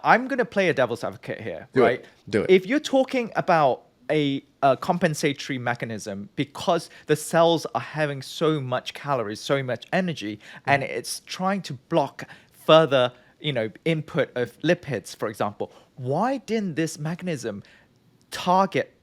I'm going to play a devil's advocate here, Do right? it. Do it. If you're talking about a compensatory mechanism because the cells are having so much calories, so much energy, and it's trying to block further, input of lipids, for example, why didn't this mechanism target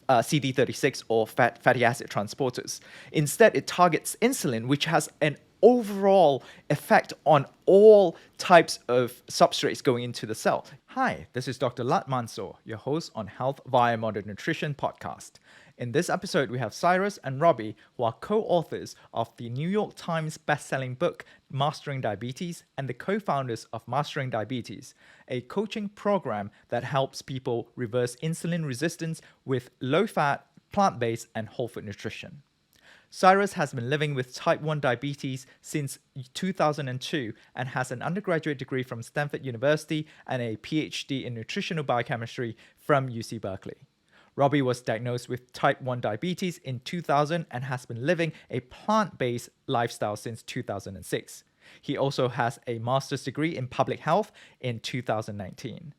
CD36 or fatty acid transporters? Instead, it targets insulin, which has an overall effect on all types of substrates going into the cell. Hi, this is Dr. Lat Mansour, your host on Health via Modern Nutrition podcast. In this episode, we have Cyrus and Robby, who are co-authors of the New York Times bestselling book, Mastering Diabetes, and the co-founders of Mastering Diabetes, a coaching program that helps people reverse insulin resistance with low-fat, plant-based, and whole food nutrition. Cyrus has been living with type 1 diabetes since 2002 and has an undergraduate degree from Stanford University and a Ph.D. in Nutritional Biochemistry from UC Berkeley. Robby was diagnosed with type 1 diabetes in 2000 and has been living a plant-based lifestyle since 2006. He also has a master's degree in public health in 2019.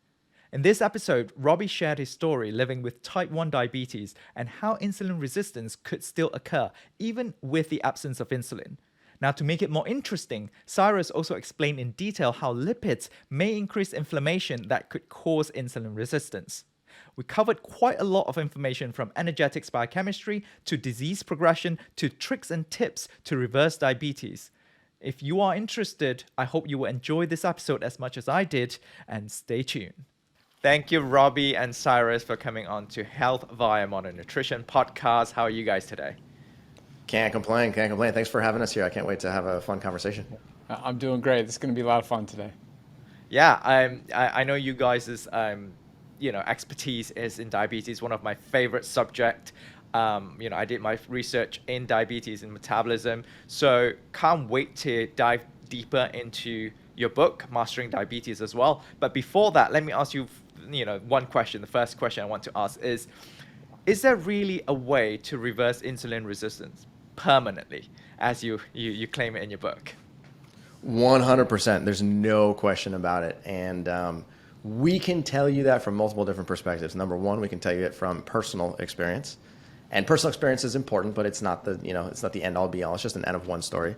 In this episode, Robby shared his story living with type 1 diabetes and how insulin resistance could still occur even with the absence of insulin. Now, to make it more interesting, Cyrus also explained in detail how lipids may increase inflammation that could cause insulin resistance. We covered quite a lot of information from energetics biochemistry to disease progression to tricks and tips to reverse diabetes. If you are interested, I hope you will enjoy this episode as much as I did, and stay tuned. Thank you, Robby and Cyrus, for coming on to Health via Modern Nutrition podcast. How are you guys today? Can't complain. Thanks for having us here. I can't wait to have a fun conversation. I'm doing great. This is going to be a lot of fun today. Yeah, I know you guys' expertise is in diabetes, one of my favorite subject. I did my research in diabetes and metabolism, so can't wait to dive deeper into your book, Mastering Diabetes, as well. But before that, let me ask you, one question. The first question I want to ask is there really a way to reverse insulin resistance permanently, as you claim it in your book? 100%. There's no question about it. And we can tell you that from multiple different perspectives. Number one, we can tell you it from personal experience. And personal experience is important, but it's not the end all be all. It's just an N of one story.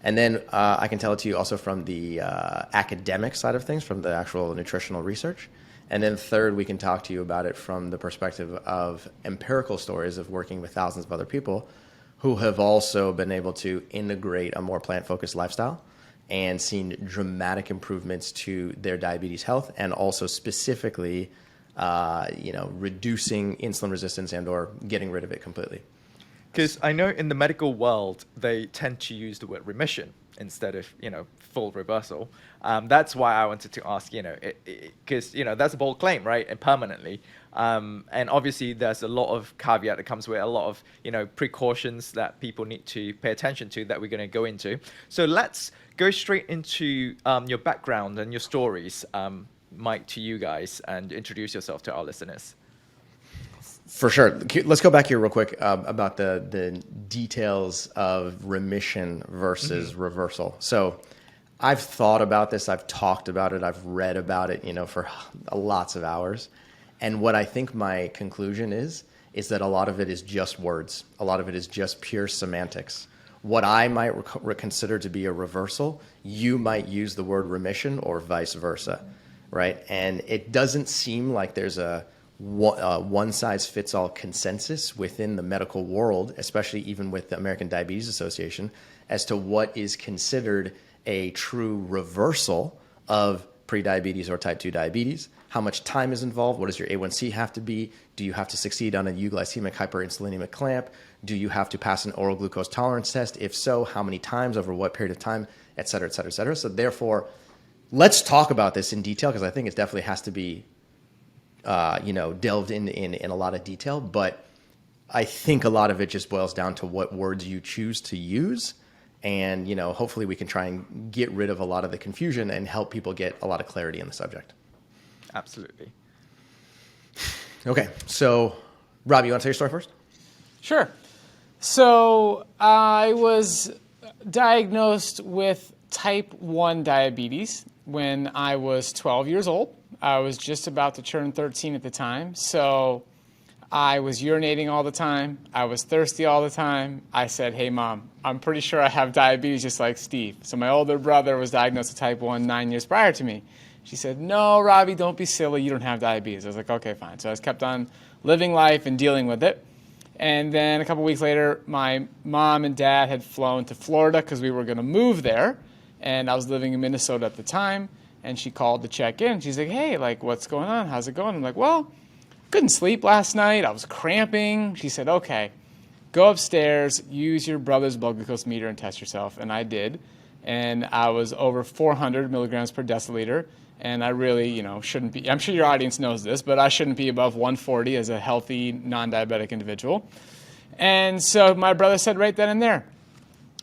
And then I can tell it to you also from the academic side of things, from the actual nutritional research. And then third, we can talk to you about it from the perspective of empirical stories of working with thousands of other people who have also been able to integrate a more plant-focused lifestyle and seen dramatic improvements to their diabetes health, and also specifically, reducing insulin resistance and or getting rid of it completely. Because I know in the medical world, they tend to use the word remission instead of, full reversal. That's why I wanted to ask, because, that's a bold claim, right? And permanently. And obviously there's a lot of caveat that comes with a lot of, precautions that people need to pay attention to that we're going to go into. So let's go straight into your background and your stories, Mike, to you guys, and introduce yourself to our listeners. For sure. Let's go back here real quick about the details of remission versus reversal. So I've thought about this. I've talked about it. I've read about it, for lots of hours. And what I think my conclusion is that a lot of it is just words. A lot of it is just pure semantics. What I might consider to be a reversal, you might use the word remission or vice versa, right? And it doesn't seem like there's a one-size-fits-all consensus within the medical world, especially even with the American Diabetes Association, as to what is considered a true reversal of prediabetes or type 2 diabetes. How much time is involved? What does your A1C have to be? Do you have to succeed on a euglycemic hyperinsulinemic clamp? Do you have to pass an oral glucose tolerance test? If so, how many times, over what period of time, et cetera, et cetera, et cetera. So therefore, let's talk about this in detail, because I think it definitely has to be delved in a lot of detail. But I think a lot of it just boils down to what words you choose to use. And, hopefully we can try and get rid of a lot of the confusion and help people get a lot of clarity in the subject. Absolutely. Okay. So, Rob, you want to tell your story first? Sure. So I was diagnosed with type 1 diabetes when I was 12 years old. I was just about to turn 13 at the time. So I was urinating all the time. I was thirsty all the time. I said, hey, Mom, I'm pretty sure I have diabetes just like Steve. So my older brother was diagnosed with type 1 9 years prior to me. She said, no, Robbie, don't be silly. You don't have diabetes. I was like, okay, fine. So I just kept on living life and dealing with it. And then a couple weeks later, my mom and dad had flown to Florida because we were going to move there. And I was living in Minnesota at the time. And she called to check in. She's like, hey, like, what's going on? How's it going? I'm like, well, couldn't sleep last night. I was cramping. She said, okay, go upstairs, use your brother's blood glucose meter and test yourself. And I did. And I was over 400 milligrams per deciliter. And I really, shouldn't be. I'm sure your audience knows this, but I shouldn't be above 140 as a healthy, non-diabetic individual. And so my brother said right then and there,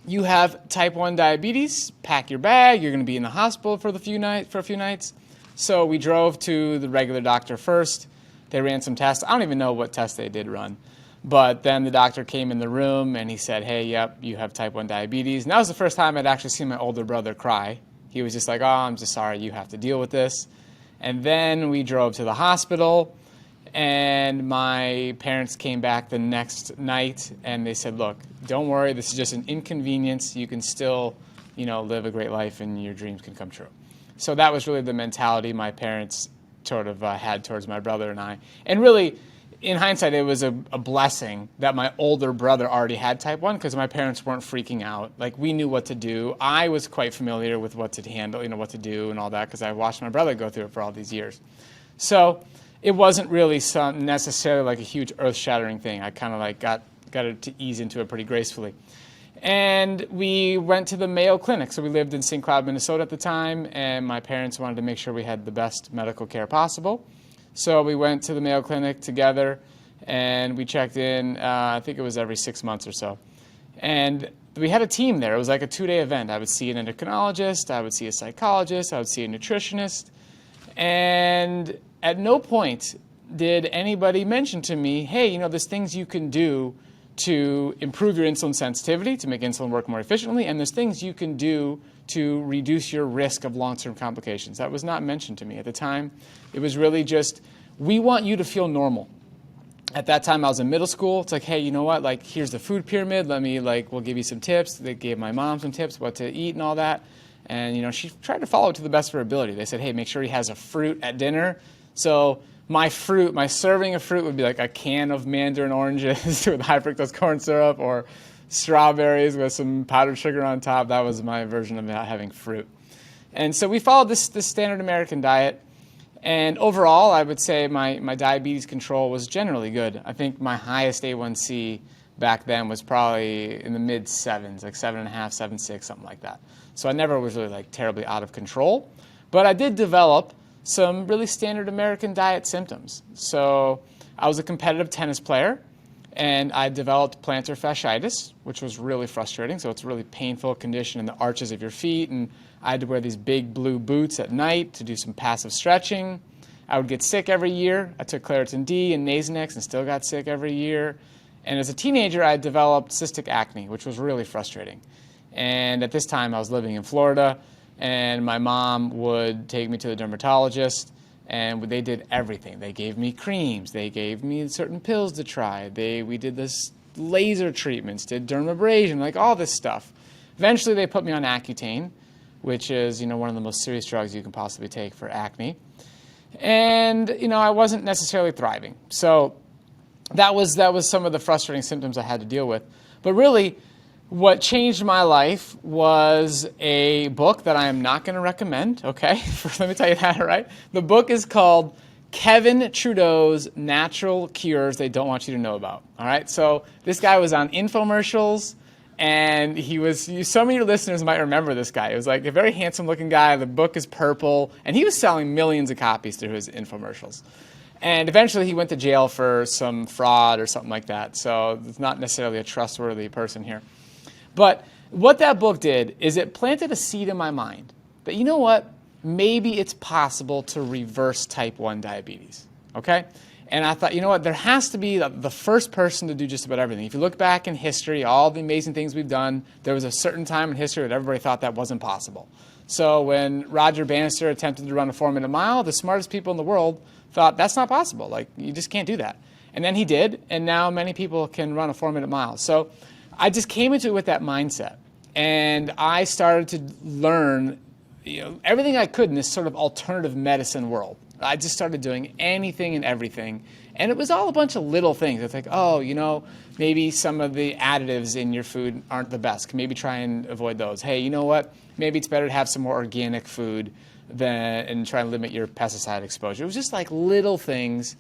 you have type 1 diabetes, pack your bag, you're going to be in the hospital for a few nights. So we drove to the regular doctor first. They ran some tests. I don't even know what tests they did run. But then the doctor came in the room and he said, hey, yep, you have type 1 diabetes. And that was the first time I'd actually seen my older brother cry. He was just like, oh, I'm just sorry, you have to deal with this. And then we drove to the hospital, and my parents came back the next night, and they said, look, don't worry, this is just an inconvenience. You can still, live a great life, and your dreams can come true. So that was really the mentality my parents sort of had towards my brother and I. And really, in hindsight, it was a blessing that my older brother already had type 1 because my parents weren't freaking out. Like, we knew what to do. I was quite familiar with what to handle, what to do and all that because I watched my brother go through it for all these years. So it wasn't really necessarily like a huge earth-shattering thing. I kind of like got it to ease into it pretty gracefully. And we went to the Mayo Clinic. So we lived in St. Cloud, Minnesota at the time, and my parents wanted to make sure we had the best medical care possible. So we went to the Mayo Clinic together, and we checked in, I think it was every 6 months or so. And we had a team there. It was like a 2-day event. I would see an endocrinologist, I would see a psychologist, I would see a nutritionist. And at no point did anybody mention to me, hey, there's things you can do to improve your insulin sensitivity, to make insulin work more efficiently, and there's things you can do to reduce your risk of long-term complications. That was not mentioned to me at the time. It was really just, we want you to feel normal. At that time, I was in middle school. It's like, hey, you know what? Like, here's the food pyramid. We'll give you some tips. They gave my mom some tips, what to eat and all that. And, she tried to follow it to the best of her ability. They said, hey, make sure he has a fruit at dinner. So my serving of fruit would be like a can of mandarin oranges with high fructose corn syrup or strawberries with some powdered sugar on top. That was my version of having fruit. And so we followed this standard American diet. And overall, I would say my diabetes control was generally good. I think my highest A1C back then was probably in the mid-7s, like 7.5, 7.6, something like that. So I never was really terribly out of control. But I did develop some really standard American diet symptoms. So I was a competitive tennis player, and I developed plantar fasciitis, which was really frustrating. So it's a really painful condition in the arches of your feet, and I had to wear these big blue boots at night to do some passive stretching. I would get sick every year. I took Claritin D and Nasonex and still got sick every year. And as a teenager, I developed cystic acne, which was really frustrating. And at this time, I was living in Florida, and my mom would take me to the dermatologist, and they did everything. They gave me creams. They gave me certain pills to try. We did this laser treatments, did dermabrasion, all this stuff. Eventually, they put me on Accutane, which is, one of the most serious drugs you can possibly take for acne. And, I wasn't necessarily thriving. So that was some of the frustrating symptoms I had to deal with. But really, what changed my life was a book that I am not going to recommend, okay? Let me tell you that, right? The book is called Kevin Trudeau's Natural Cures They Don't Want You to Know About, all right? So this guy was on infomercials, and some of your listeners might remember this guy. It was like a very handsome-looking guy. The book is purple, and he was selling millions of copies through his infomercials. And eventually he went to jail for some fraud or something like that, so it's not necessarily a trustworthy person here. But what that book did is it planted a seed in my mind that, you know what, maybe it's possible to reverse type 1 diabetes, okay? And I thought, you know what, there has to be the first person to do just about everything. If you look back in history, all the amazing things we've done, there was a certain time in history that everybody thought that wasn't possible. So when Roger Bannister attempted to run a 4-minute mile, the smartest people in the world thought that's not possible. Like, you just can't do that. And then he did, and now many people can run a 4-minute mile. So I just came into it with that mindset. And I started to learn, everything I could in this sort of alternative medicine world. I just started doing anything and everything. And it was all a bunch of little things. It's like, maybe some of the additives in your food aren't the best. Maybe try and avoid those. Hey, you know what? Maybe it's better to have some more organic food and try and limit your pesticide exposure. It was just like little things.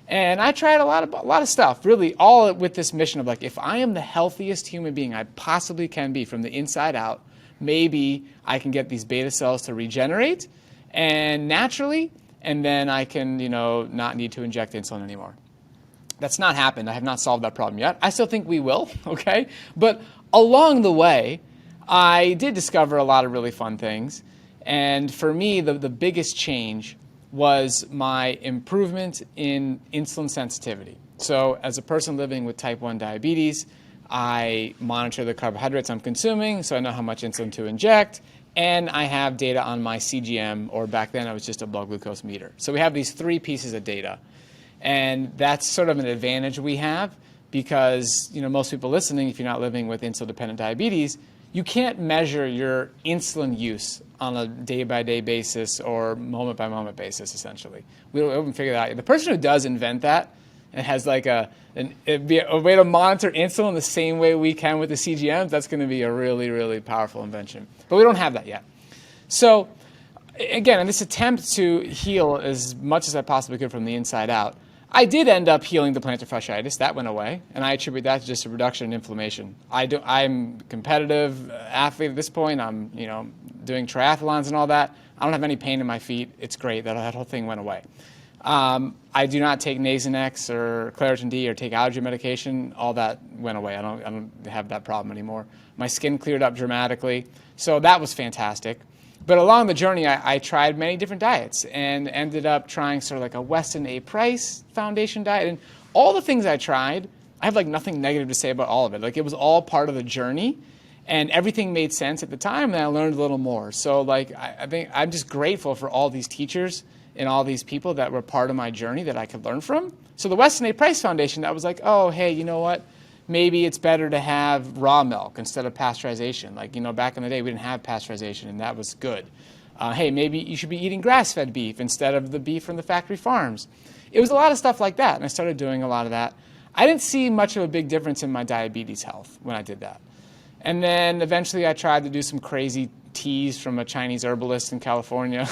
And I tried a lot of stuff, really, all with this mission of like, if I am the healthiest human being I possibly can be from the inside out, maybe I can get these beta cells to regenerate and naturally, and then I can, not need to inject insulin anymore. That's not happened. I have not solved that problem yet. I still think we will, okay? But along the way, I did discover a lot of really fun things. And for me, the biggest change was my improvement in insulin sensitivity. So as a person living with type 1 diabetes, I monitor the carbohydrates I'm consuming, so I know how much insulin to inject, and I have data on my CGM, or back then it was just a blood glucose meter. So we have these 3 pieces of data. And that's sort of an advantage we have because, most people listening, if you're not living with insulin-dependent diabetes, you can't measure your insulin use on a day-by-day basis or moment-by-moment basis, essentially. We haven't figured that out. The person who does invent that and has like a way to monitor insulin the same way we can with the CGMs, that's going to be a really, really powerful invention. But we don't have that yet. So, again, in this attempt to heal as much as I possibly could from the inside out, I did end up healing the plantar fasciitis. That went away, and I attribute that to just a reduction in inflammation. I'm a competitive athlete at this point. I'm, doing triathlons and all that. I don't have any pain in my feet. It's great. That whole thing went away. I do not take Nasonex or Claritin D or take allergy medication. All that went away. I don't have that problem anymore. My skin cleared up dramatically, so that was fantastic. But along the journey, I tried many different diets and ended up trying sort of like a Weston A. Price Foundation diet. And all the things I tried, I have like nothing negative to say about all of it. Like, it was all part of the journey, and everything made sense at the time, and I learned a little more. So like, I think I'm just grateful for all these teachers and all these people that were part of my journey that I could learn from. So the Weston A. Price Foundation, I was like, oh, hey, you know what? Maybe it's better to have raw milk instead of pasteurization. Like, back in the day, we didn't have pasteurization, and that was good. Hey, maybe you should be eating grass-fed beef instead of the beef from the factory farms. It was a lot of stuff like that, and I started doing a lot of that. I didn't see much of a big difference in my diabetes health when I did that. And then eventually I tried to do some crazy teas from a Chinese herbalist in California,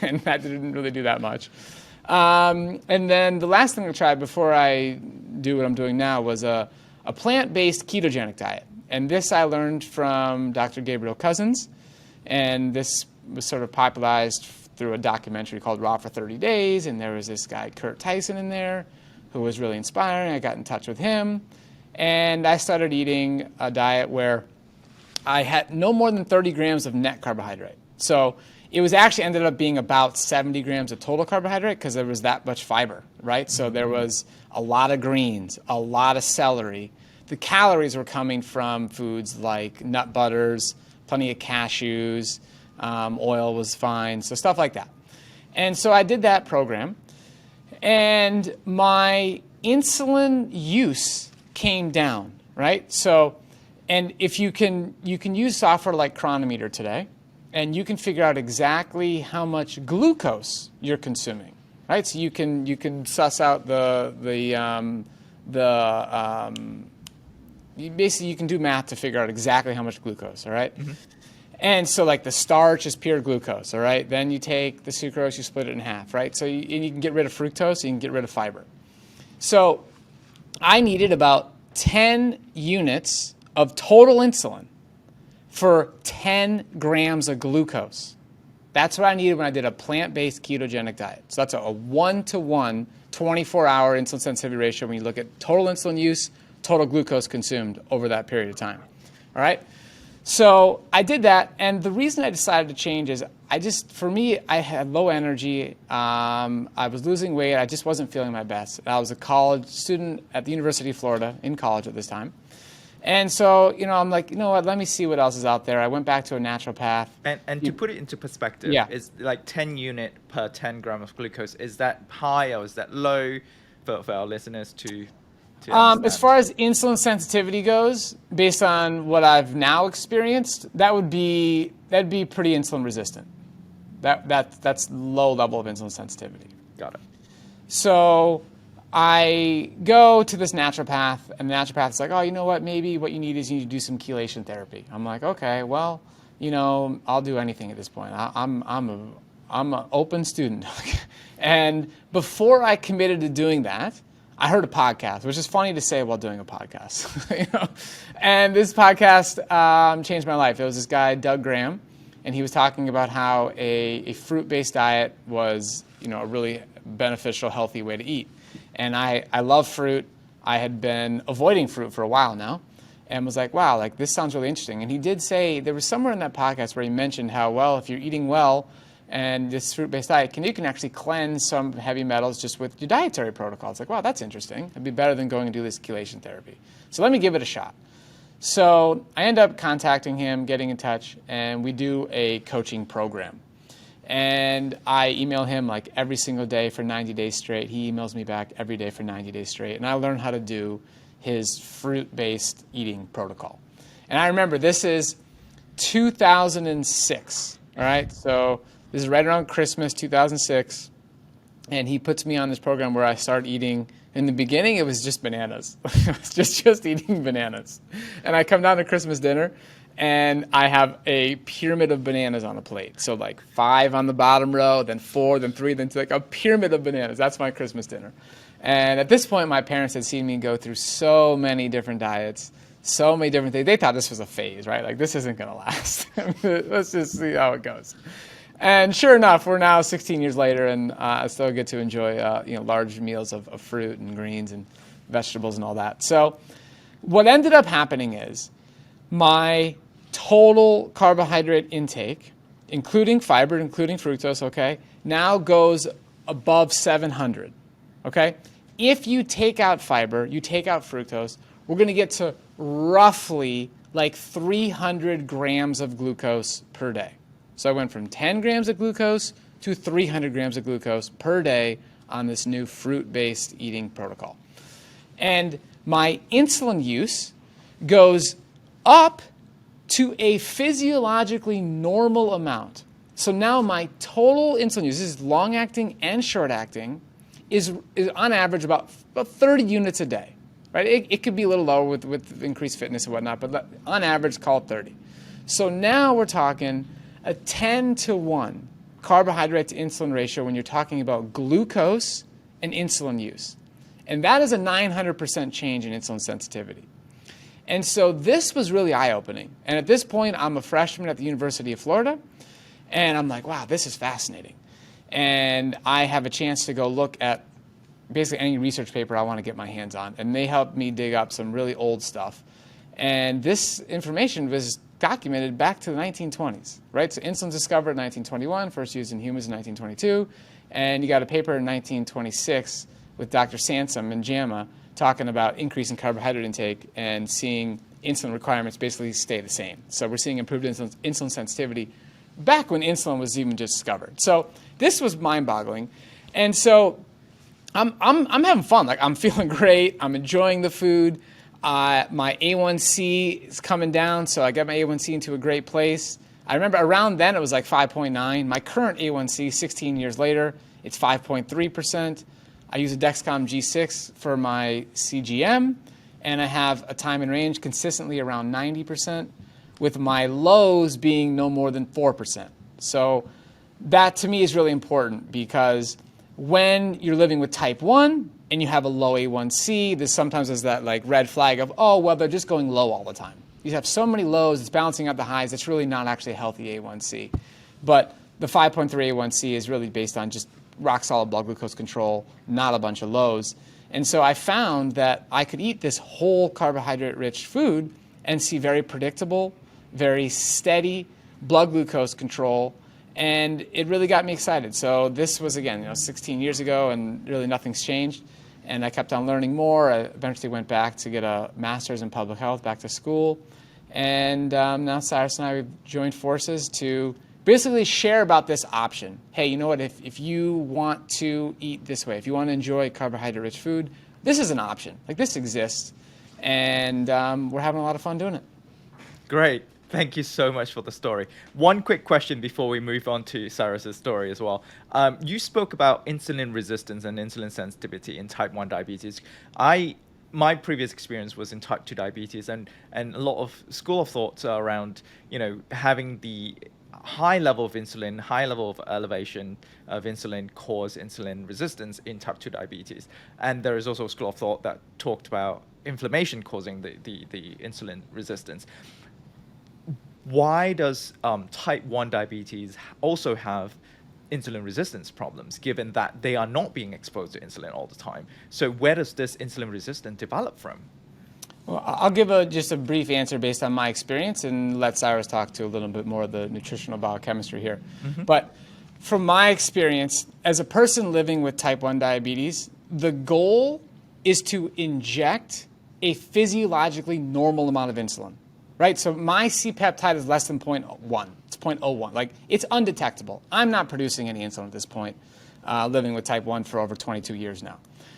and that didn't really do that much. And then the last thing I tried before I do what I'm doing now was a plant-based ketogenic diet. And this I learned from Dr. Gabriel Cousens, and this was sort of popularized through a documentary called Raw for 30 Days, and there was this guy, Kurt Tyson, in there who was really inspiring. I got in touch with him, and I started eating a diet where I had no more than 30 grams of net carbohydrate. So it was actually ended up being about 70 grams of total carbohydrate because there was that much fiber, right? So there was a lot of greens, a lot of celery. The calories were coming from foods like nut butters, plenty of cashews, oil was fine, so stuff like that. And so I did that program, and my insulin use came down, right? So, and if you can use software like Chronometer today, and you can figure out exactly how much glucose you're consuming, right? So you can suss out basically you can do math to figure out exactly how much glucose, all right? Mm-hmm. And so like the starch is pure glucose, all right? Then you take the sucrose, you split it in half, right? So you can get rid of fructose, you can get rid of fiber. So I needed about 10 units of total insulin for 10 grams of glucose. That's what I needed when I did a plant-based ketogenic diet. So that's a 1-to-1, 24-hour insulin sensitivity ratio when you look at total insulin use, total glucose consumed over that period of time. All right? So I did that, and the reason I decided to change is for me, I had low energy. I was losing weight. I just wasn't feeling my best. I was a college student at the University of Florida, in college at this time. And so, I'm like, you know what, let me see what else is out there. I went back to a naturopath. And to put it into perspective, Yeah. is like 10 unit per 10 gram of glucose. Is that high or is that low for our listeners to understand? As far as insulin sensitivity goes, based on what I've now experienced, that'd be pretty insulin resistant. That's low level of insulin sensitivity. Got it. So I go to this naturopath, and the naturopath's like, oh, you know what? Maybe what you need is you need to do some chelation therapy. I'm like, okay, well, I'll do anything at this point. I'm an open student. And before I committed to doing that, I heard a podcast, which is funny to say while doing a podcast. And this podcast changed my life. It was this guy, Doug Graham, and he was talking about how a fruit-based diet was, a really beneficial, healthy way to eat. And I love fruit. I had been avoiding fruit for a while now and was like, wow, like this sounds really interesting. And he did say, there was somewhere in that podcast where he mentioned how, well, if you're eating well and this fruit-based diet, you can actually cleanse some heavy metals just with your dietary protocol. It's like, wow, that's interesting. It'd be better than going and do this chelation therapy. So let me give it a shot. So I end up contacting him, getting in touch, and we do a coaching program. And I email him like every single day for 90 days straight. He emails me back every day for 90 days straight. And I learned how to do his fruit-based eating protocol. And I remember this is 2006, all right? So this is right around Christmas, 2006. And he puts me on this program where I start eating. In the beginning, it was just bananas. It was just eating bananas. And I come down to Christmas dinner, and I have a pyramid of bananas on a plate. So like 5 on the bottom row, then 4, then 3, then 2, like a pyramid of bananas. That's my Christmas dinner. And at this point, my parents had seen me go through so many different diets, so many different things. They thought this was a phase, right? Like, this isn't going to last. Let's just see how it goes. And sure enough, we're now 16 years later, and I still get to enjoy large meals of fruit and greens and vegetables and all that. So what ended up happening is my total carbohydrate intake, including fiber, including fructose, okay, now goes above 700, okay? If you take out fiber, you take out fructose, we're going to get to roughly like 300 grams of glucose per day. So I went from 10 grams of glucose to 300 grams of glucose per day on this new fruit-based eating protocol. And my insulin use goes up to a physiologically normal amount. So now my total insulin use, this is long-acting and short-acting, is on average about 30 units a day. Right? It could be a little lower with increased fitness and whatnot, but on average, call it 30. So now we're talking a 10-to-1 carbohydrate to insulin ratio when you're talking about glucose and insulin use. And that is a 900% change in insulin sensitivity. And so this was really eye-opening. And at this point, I'm a freshman at the University of Florida, and I'm like, wow, this is fascinating. And I have a chance to go look at basically any research paper I want to get my hands on. And they helped me dig up some really old stuff. And this information was documented back to the 1920s, right? So insulin's discovered in 1921, first used in humans in 1922, and you got a paper in 1926 with Dr. Sansom and JAMA talking about increasing carbohydrate intake and seeing insulin requirements basically stay the same. So we're seeing improved insulin sensitivity back when insulin was even just discovered. So this was mind-boggling, and so I'm having fun. Like, I'm feeling great. I'm enjoying the food. My A1C is coming down, so I got my A1C into a great place. I remember around then it was like 5.9. My current A1C, 16 years later, it's 5.3%. I use a Dexcom G6 for my CGM, and I have a time in range consistently around 90%, with my lows being no more than 4%. So that to me is really important, because when you're living with type 1 and you have a low A1C, there's sometimes that like red flag of, oh, well, they're just going low all the time. You have so many lows, it's balancing out the highs, it's really not actually a healthy A1C. But the 5.3 A1C is really based on just rock solid blood glucose control, not a bunch of lows. And so I found that I could eat this whole carbohydrate-rich food and see very predictable, very steady blood glucose control, and it really got me excited. So this was, again, 16 years ago, and really nothing's changed. And I kept on learning more. I eventually went back to get a master's in public health, back to school. And now Cyrus and I have joined forces to basically share about this option. Hey, you know what? If you want to eat this way, if you want to enjoy carbohydrate-rich food, this is an option. Like, this exists. And we're having a lot of fun doing it. Great. Thank you so much for the story. One quick question before we move on to Cyrus's story as well. You spoke about insulin resistance and insulin sensitivity in type 1 diabetes. My previous experience was in type 2 diabetes, and a lot of school of thoughts are around, having the high level of insulin, high level of elevation of insulin cause insulin resistance in type 2 diabetes. And there is also a school of thought that talked about inflammation causing the insulin resistance. Why does type 1 diabetes also have insulin resistance problems, given that they are not being exposed to insulin all the time? So where does this insulin resistance develop from? Well, I'll give just a brief answer based on my experience and let Cyrus talk to a little bit more of the nutritional biochemistry here. Mm-hmm. But from my experience, as a person living with type 1 diabetes, the goal is to inject a physiologically normal amount of insulin. Right, so my C-peptide is less than 0.1. It's 0.01. Like, it's undetectable. I'm not producing any insulin at this point, living with type 1 for over 22 years now.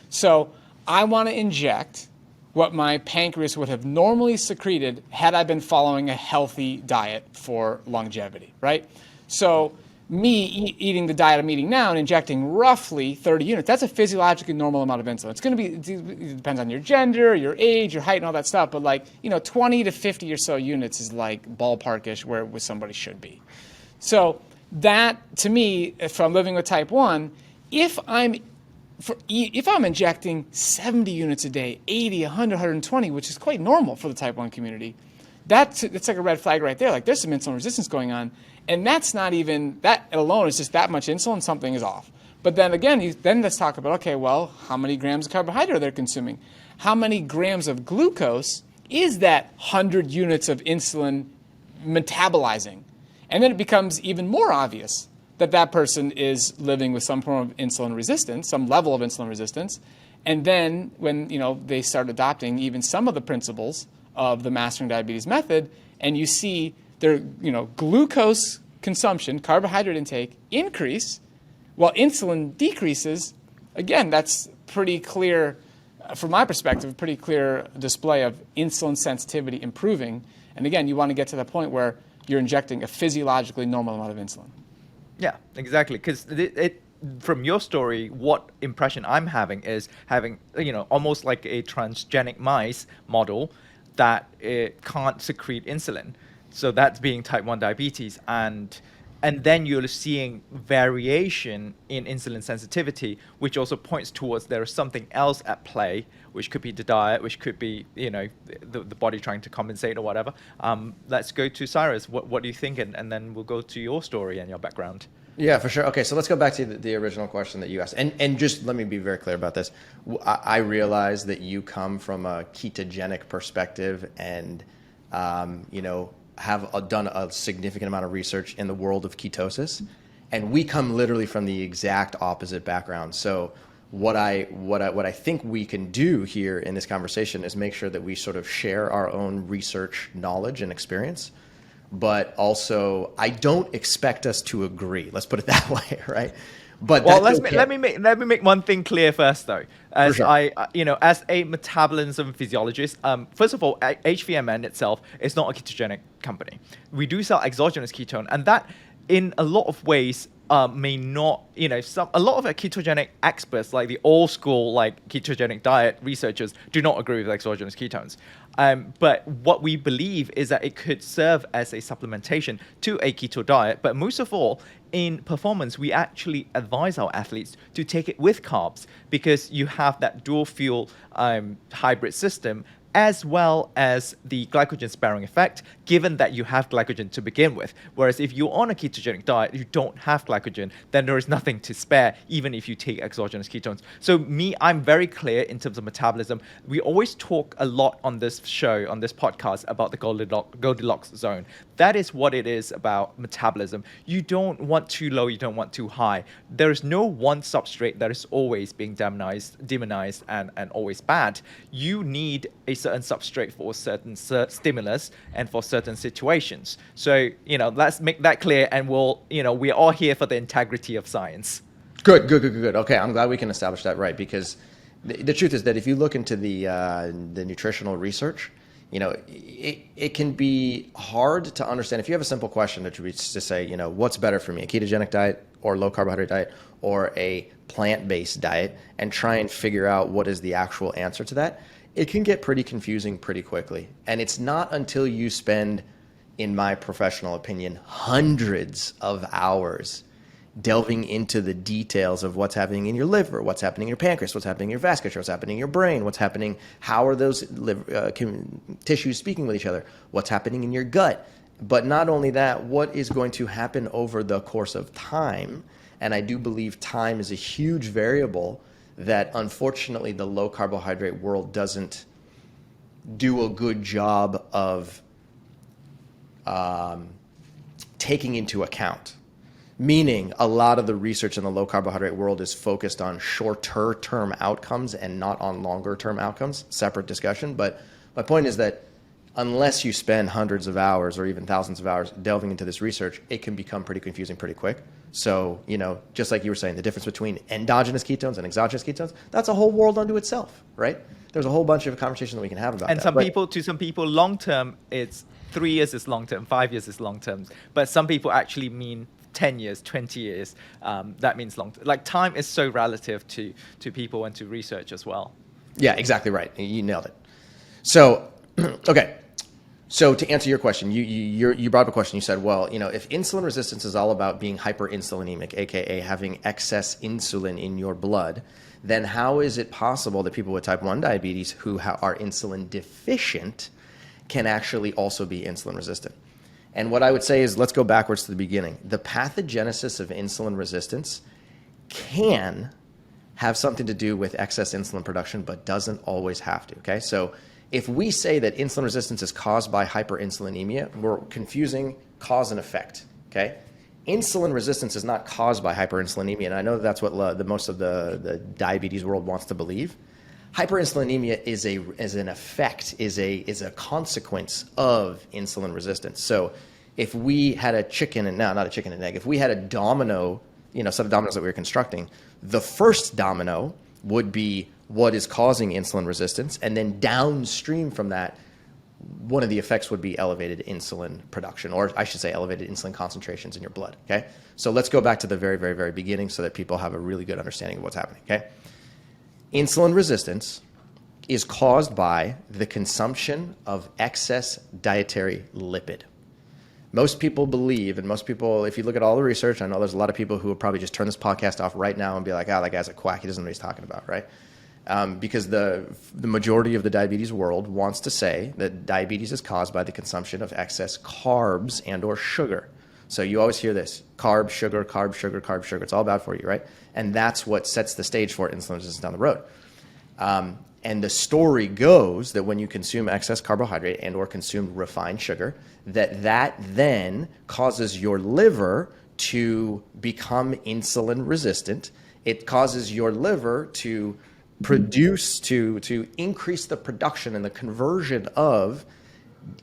So I want to inject what my pancreas would have normally secreted had I been following a healthy diet for longevity, right? So me eating the diet I'm eating now and injecting roughly 30 units, that's a physiologically normal amount of insulin. It's going to be, it depends on your gender, your age, your height, and all that stuff, but 20 to 50 or so units is like ballparkish where somebody should be. So that, to me, from living with type 1, if I'm injecting 70 units a day, 80, 100, 120, which is quite normal for the type 1 community, that's like a red flag right there. Like, there's some insulin resistance going on. And that's not even, that alone is just that much insulin, something is off. But then again, then let's talk about, okay, well, how many grams of carbohydrate they're consuming? How many grams of glucose is that 100 units of insulin metabolizing? And then it becomes even more obvious that that person is living with some form of insulin resistance, some level of insulin resistance. And then when, they start adopting even some of the principles of the Mastering Diabetes method, and you see their glucose consumption, carbohydrate intake increase, while insulin decreases. Again, that's pretty clear, from my perspective, a pretty clear display of insulin sensitivity improving. And again, you want to get to the point where you're injecting a physiologically normal amount of insulin. Yeah, exactly. Because from your story, what impression I'm having is having, almost like a transgenic mice model that it can't secrete insulin. So that's being type 1 diabetes. And then you're seeing variation in insulin sensitivity, which also points towards there is something else at play, which could be the diet, which could be, the body trying to compensate or whatever. Let's go to Cyrus. What do you think? And then we'll go to your story and your background. Yeah, for sure. Okay, so let's go back to the original question that you asked. And just let me be very clear about this. I realize that you come from a ketogenic perspective and, have done a significant amount of research in the world of ketosis. And we come literally from the exact opposite background. So what I think we can do here in this conversation is make sure that we sort of share our own research knowledge and experience. But also, I don't expect us to agree. Let's put it that way, right? But let me make one thing clear first, though. As sure. As a metabolism physiologist, first of all, H.V.M.N. itself is not a ketogenic company. We do sell exogenous ketone, and that, in a lot of ways, may not, a lot of ketogenic experts, like the old school, ketogenic diet researchers, do not agree with exogenous ketones. But what we believe is that it could serve as a supplementation to a keto diet. But most of all, in performance, we actually advise our athletes to take it with carbs, because you have that dual fuel hybrid system, as well as the glycogen sparing effect, given that you have glycogen to begin with. Whereas if you're on a ketogenic diet, you don't have glycogen, then there is nothing to spare, even if you take exogenous ketones. So I'm very clear in terms of metabolism. We always talk a lot on this show, on this podcast, about the Goldilocks zone, that is what it is about metabolism. You don't want too low, you don't want too high. There is no one substrate that is always being demonized and always bad. You need a certain substrate for a certain stimulus and for certain situations. So, let's make that clear, and we're all here for the integrity of science. Good. Okay, I'm glad we can establish that, right? Because the truth is that if you look into the nutritional research, it can be hard to understand. If you have a simple question that you just say, what's better for me, a ketogenic diet or a low carbohydrate diet or a plant-based diet, and try and figure out what is the actual answer to that, it can get pretty confusing pretty quickly. And it's not until you spend, in my professional opinion, hundreds of hours delving into the details of what's happening in your liver, what's happening in your pancreas, what's happening in your vasculature, what's happening in your brain, how are those tissues speaking with each other, what's happening in your gut. But not only that, what is going to happen over the course of time. And I do believe time is a huge variable that unfortunately the low carbohydrate world doesn't do a good job of taking into account. Meaning a lot of the research in the low carbohydrate world is focused on shorter term outcomes and not on longer term outcomes. Separate discussion. But my point is that unless you spend hundreds of hours or even thousands of hours delving into this research, it can become pretty confusing pretty quick. So, just like you were saying, the difference between endogenous ketones and exogenous ketones, that's a whole world unto itself, right? There's a whole bunch of conversation that we can have about and that. To some people, long term, it's 3 years is long term, 5 years is long term. But some people actually mean 10 years, 20 years, that means long. Like time is so relative to people and to research as well. Yeah, exactly right. You nailed it. So, okay. So to answer your question, you brought up a question. You said, well, if insulin resistance is all about being hyperinsulinemic, aka having excess insulin in your blood, then how is it possible that people with type 1 diabetes who are insulin deficient can actually also be insulin resistant? And what I would say is, let's go backwards to the beginning. The pathogenesis of insulin resistance can have something to do with excess insulin production, but doesn't always have to, okay? So if we say that insulin resistance is caused by hyperinsulinemia, we're confusing cause and effect, okay? Insulin resistance is not caused by hyperinsulinemia, and I know that's what most of the diabetes world wants to believe. Hyperinsulinemia is an effect, is a consequence of insulin resistance. So if we had a chicken and not a chicken and egg, if we had a domino, set of dominoes that we were constructing, the first domino would be what is causing insulin resistance, and then downstream from that, one of the effects would be elevated insulin production, or I should say elevated insulin concentrations in your blood, okay? So let's go back to the very, very, very beginning so that people have a really good understanding of what's happening, okay? Insulin resistance is caused by the consumption of excess dietary lipid. Most people believe, and most people, if you look at all the research, I know there's a lot of people who will probably just turn this podcast off right now and be like, that guy's a quack, he doesn't know what he's talking about, right? Because the majority of the diabetes world wants to say that diabetes is caused by the consumption of excess carbs and or sugar. So you always hear this, carb, sugar, carb, sugar, carb, sugar. It's all bad for you, right? And that's what sets the stage for insulin resistance down the road. And the story goes that when you consume excess carbohydrate and or consume refined sugar, that then causes your liver to become insulin resistant. It causes your liver to produce, to increase the production and the conversion of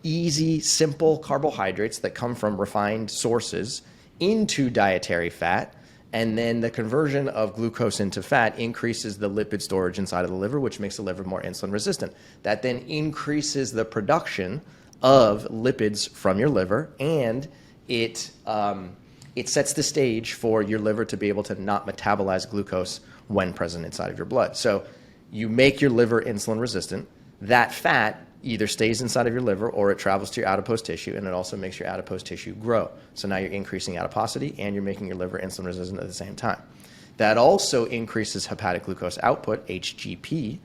easy, simple carbohydrates that come from refined sources into dietary fat. And then the conversion of glucose into fat increases the lipid storage inside of the liver, which makes the liver more insulin resistant. That then increases the production of lipids from your liver, and it sets the stage for your liver to be able to not metabolize glucose when present inside of your blood. So you make your liver insulin resistant. That fat either stays inside of your liver or it travels to your adipose tissue, and it also makes your adipose tissue grow. So now you're increasing adiposity and you're making your liver insulin resistant at the same time. That also increases hepatic glucose output, hepatic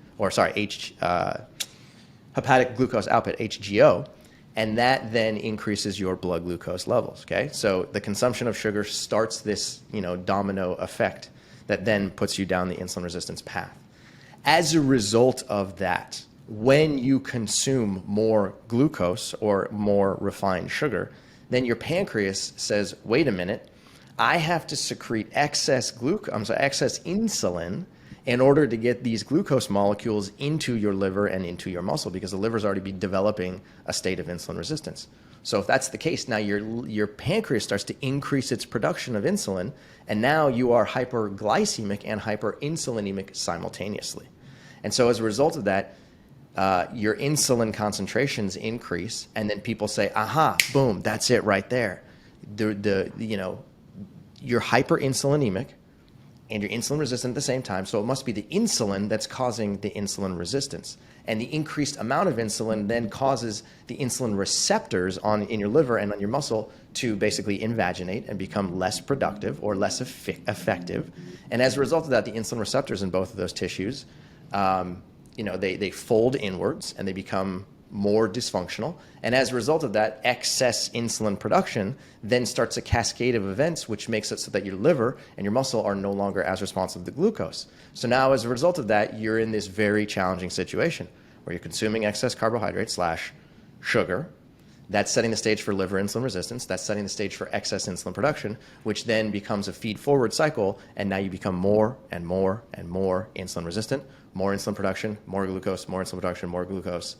glucose output, HGO, and that then increases your blood glucose levels, okay? So the consumption of sugar starts this, domino effect that then puts you down the insulin resistance path. As a result of that, when you consume more glucose or more refined sugar, then your pancreas says, wait a minute, I have to secrete excess insulin in order to get these glucose molecules into your liver and into your muscle, because the liver's already been developing a state of insulin resistance. So if that's the case, now your pancreas starts to increase its production of insulin, and now you are hyperglycemic and hyperinsulinemic simultaneously. And so as a result of that, your insulin concentrations increase, and then people say, aha, boom, that's it right there. You're hyperinsulinemic and you're insulin resistant at the same time, so it must be the insulin that's causing the insulin resistance. And the increased amount of insulin then causes the insulin receptors in your liver and on your muscle to basically invaginate and become less productive or less effective. And as a result of that, the insulin receptors in both of those tissues, they fold inwards and they become more dysfunctional. And as a result of that, excess insulin production then starts a cascade of events, which makes it so that your liver and your muscle are no longer as responsive to glucose. So now as a result of that, you're in this very challenging situation where you're consuming excess carbohydrate / sugar. That's setting the stage for liver insulin resistance. That's setting the stage for excess insulin production, which then becomes a feed-forward cycle, and now you become more and more and more insulin resistant, more insulin production, more glucose, more insulin production, more glucose,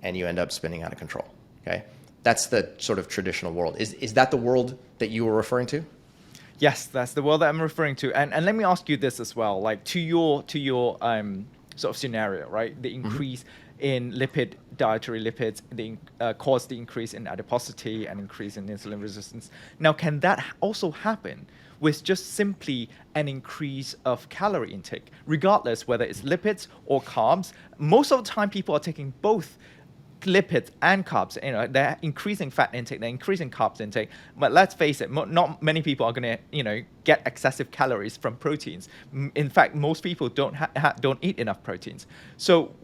and you end up spinning out of control. Okay, that's the sort of traditional world. Is that the world that you were referring to? Yes, that's the world that I'm referring to. And let me ask you this as well, like to your sort of scenario, right? The increase in dietary lipids, cause the increase in adiposity and increase in insulin resistance. Now, can that also happen with just simply an increase of calorie intake, regardless whether it's lipids or carbs? Most of the time, people are taking both lipids and carbs. They're increasing fat intake, they're increasing carbs intake. But let's face it, not many people are going to, get excessive calories from proteins. In fact, most people don't eat enough proteins. So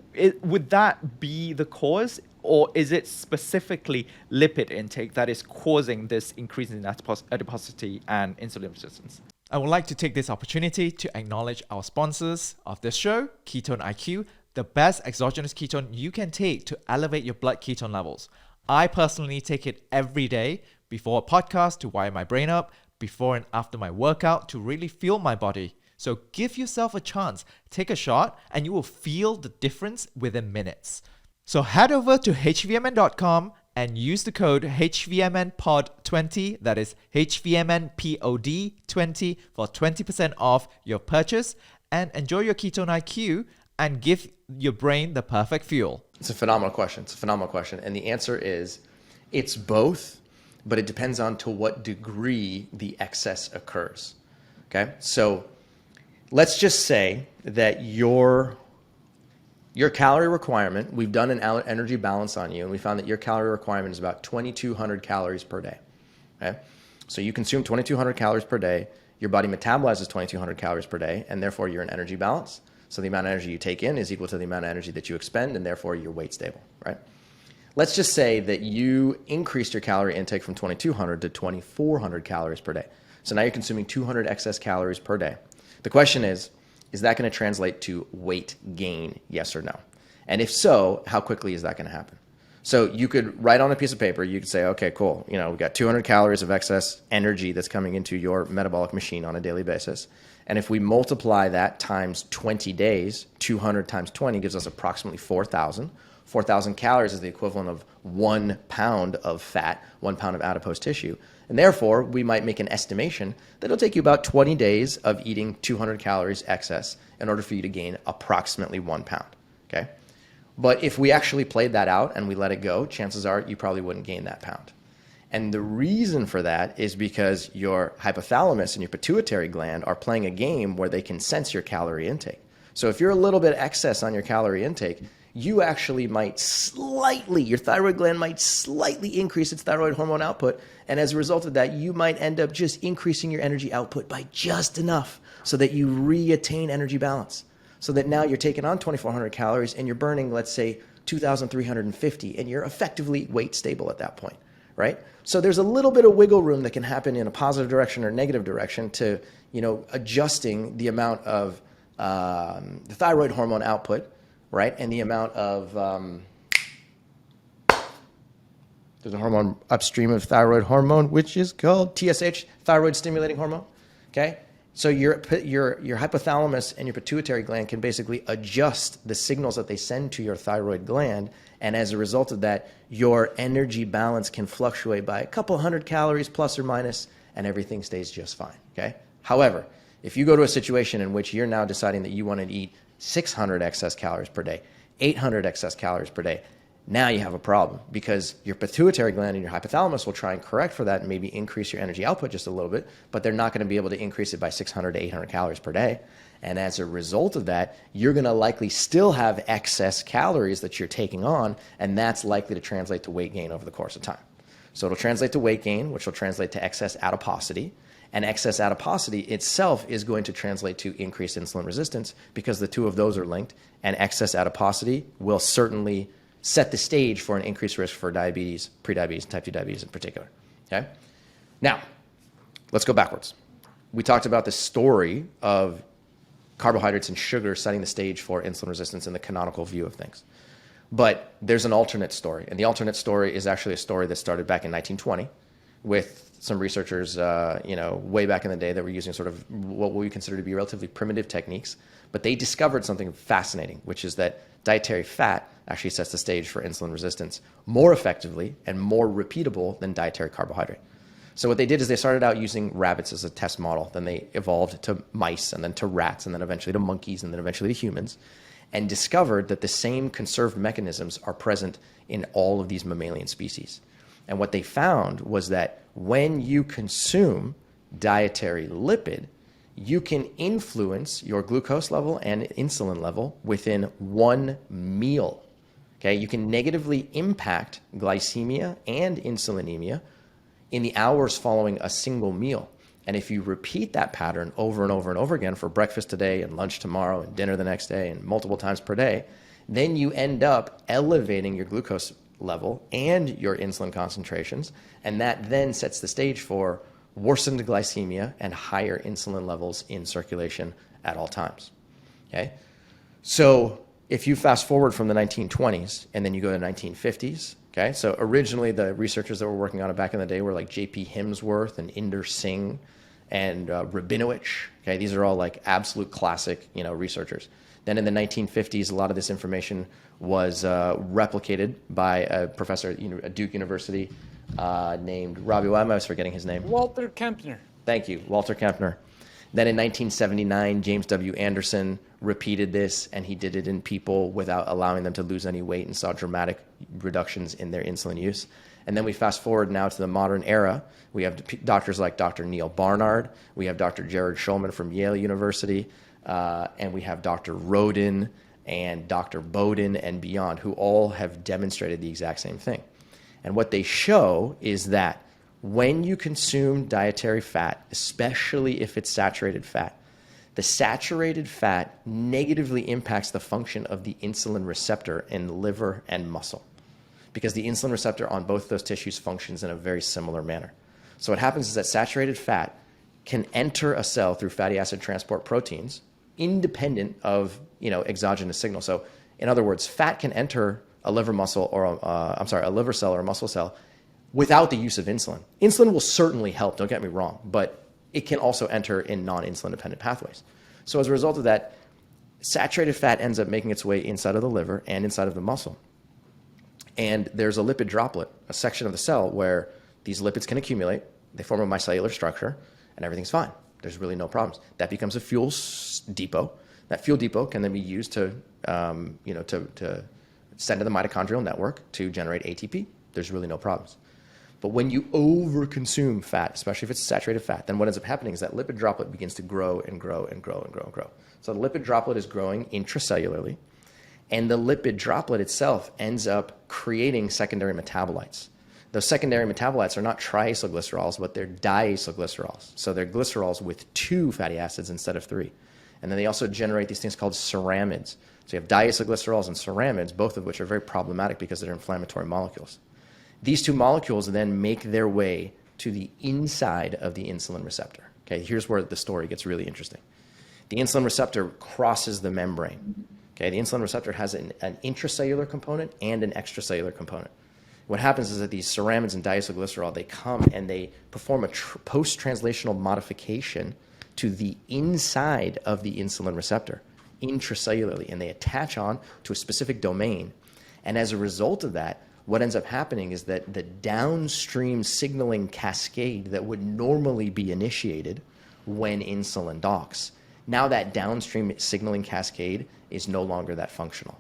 would that be the cause, or is it specifically lipid intake that is causing this increase in adiposity and insulin resistance? I would like to take this opportunity to acknowledge our sponsors of this show, Ketone-IQ, the best exogenous ketone you can take to elevate your blood ketone levels. I personally take it every day before a podcast to wire my brain up, before and after my workout to really fuel my body. So give yourself a chance, take a shot, and you will feel the difference within minutes. So head over to hvmn.com and use the code HVMNPOD20, that is HVMNPOD20 for 20% off your purchase, and enjoy your Ketone-IQ and give your brain the perfect fuel. It's a phenomenal question. And the answer is, it's both, but it depends on to what degree the excess occurs. Okay? So let's just say that your calorie requirement, we've done an energy balance on you, and we found that your calorie requirement is about 2,200 calories per day. Okay? So you consume 2,200 calories per day, your body metabolizes 2,200 calories per day, and therefore you're in energy balance. So the amount of energy you take in is equal to the amount of energy that you expend, and therefore you're weight stable, right? Let's just say that you increased your calorie intake from 2,200 to 2,400 calories per day. So now you're consuming 200 excess calories per day. The question is that going to translate to weight gain, yes or no? And if so, how quickly is that going to happen? So you could write on a piece of paper, you could say, okay, cool. We've got 200 calories of excess energy that's coming into your metabolic machine on a daily basis. And if we multiply that times 20 days, 200 times 20 gives us approximately 4,000. 4,000 calories is the equivalent of 1 pound of fat, 1 pound of adipose tissue. And therefore, we might make an estimation that it'll take you about 20 days of eating 200 calories excess in order for you to gain approximately 1 pound. Okay? But if we actually played that out and we let it go, chances are you probably wouldn't gain that pound. And the reason for that is because your hypothalamus and your pituitary gland are playing a game where they can sense your calorie intake. So if you're a little bit excess on your calorie intake, you actually your thyroid gland might slightly increase its thyroid hormone output. And as a result of that, you might end up just increasing your energy output by just enough so that you re-attain energy balance. So that now you're taking on 2,400 calories and you're burning, let's say, 2,350, and you're effectively weight stable at that point, right? So there's a little bit of wiggle room that can happen in a positive direction or negative direction to, adjusting the amount of the thyroid hormone output, right? And the amount of There's a hormone upstream of thyroid hormone, which is called TSH, thyroid stimulating hormone. Okay? So your hypothalamus and your pituitary gland can basically adjust the signals that they send to your thyroid gland. And as a result of that, your energy balance can fluctuate by a couple hundred calories plus or minus, and everything stays just fine. Okay? However, if you go to a situation in which you're now deciding that you want to eat 600 excess calories per day, 800 excess calories per day, now you have a problem, because your pituitary gland and your hypothalamus will try and correct for that and maybe increase your energy output just a little bit, but they're not going to be able to increase it by 600 to 800 calories per day. And as a result of that, you're going to likely still have excess calories that you're taking on, and that's likely to translate to weight gain over the course of time. So it'll translate to weight gain, which will translate to excess adiposity. And excess adiposity itself is going to translate to increased insulin resistance, because the two of those are linked. And excess adiposity will certainly set the stage for an increased risk for diabetes, prediabetes, and type 2 diabetes in particular. Okay? Now, let's go backwards. We talked about the story of carbohydrates and sugar setting the stage for insulin resistance in the canonical view of things. But there's an alternate story, and the alternate story is actually a story that started back in 1920 with some researchers, way back in the day that were using sort of what we consider to be relatively primitive techniques. But they discovered something fascinating, which is that dietary fat actually sets the stage for insulin resistance more effectively and more repeatable than dietary carbohydrate. So what they did is they started out using rabbits as a test model. Then they evolved to mice, and then to rats, and then eventually to monkeys, and then eventually to humans, and discovered that the same conserved mechanisms are present in all of these mammalian species. And what they found was that when you consume dietary lipid, you can influence your glucose level and insulin level within one meal. Okay, you can negatively impact glycemia and insulinemia in the hours following a single meal. And if you repeat that pattern over and over and over again for breakfast today and lunch tomorrow and dinner the next day and multiple times per day, then you end up elevating your glucose level and your insulin concentrations, and that then sets the stage for worsened glycemia and higher insulin levels in circulation at all times. Okay? So if you fast forward from the 1920s and then you go to the 1950s, okay? So originally the researchers that were working on it back in the day were like J.P. Hemsworth and Inder Singh and Rabinowitch. Okay? These are all like absolute classic, researchers. Then in the 1950s, a lot of this information was replicated by a professor at Duke University named Robby. Why am I forgetting his name? Walter Kempner. Thank you, Walter Kempner. Then in 1979, James W. Anderson repeated this, and he did it in people without allowing them to lose any weight, and saw dramatic reductions in their insulin use. And then we fast forward now to the modern era. We have doctors like Dr. Neil Barnard. We have Dr. Jared Shulman from Yale University. And we have Dr. Rodin and Dr. Bowden and beyond, who all have demonstrated the exact same thing. And what they show is that when you consume dietary fat, especially if it's saturated fat, the saturated fat negatively impacts the function of the insulin receptor in liver and muscle, because the insulin receptor on both those tissues functions in a very similar manner. So what happens is that saturated fat can enter a cell through fatty acid transport proteins independent of exogenous signal. So in other words, fat can enter a liver muscle or a liver cell or a muscle cell without the use of insulin. Insulin will certainly help, don't get me wrong, but it can also enter in non-insulin dependent pathways. So as a result of that, saturated fat ends up making its way inside of the liver and inside of the muscle. And there's a lipid droplet, a section of the cell where these lipids can accumulate, they form a micellar structure, and everything's fine. There's really no problems. That becomes a fuel depot. That fuel depot can then be used to send to the mitochondrial network to generate ATP. There's really no problems. But when you overconsume fat, especially if it's saturated fat, then what ends up happening is that lipid droplet begins to grow and grow and grow and grow and grow. So the lipid droplet is growing intracellularly, and the lipid droplet itself ends up creating secondary metabolites. Those secondary metabolites are not triacylglycerols, but they're diacylglycerols. So they're glycerols with 2 fatty acids instead of 3. And then they also generate these things called ceramides. So you have diacylglycerols and ceramides, both of which are very problematic because they're inflammatory molecules. These 2 molecules then make their way to the inside of the insulin receptor. Okay, here's where the story gets really interesting. The insulin receptor crosses the membrane. Okay, the insulin receptor has an intracellular component and an extracellular component. What happens is that these ceramides and diacylglycerol, they come and they perform a post-translational modification to the inside of the insulin receptor, intracellularly, and they attach on to a specific domain. And as a result of that, what ends up happening is that the downstream signaling cascade that would normally be initiated when insulin docks, now that downstream signaling cascade is no longer that functional.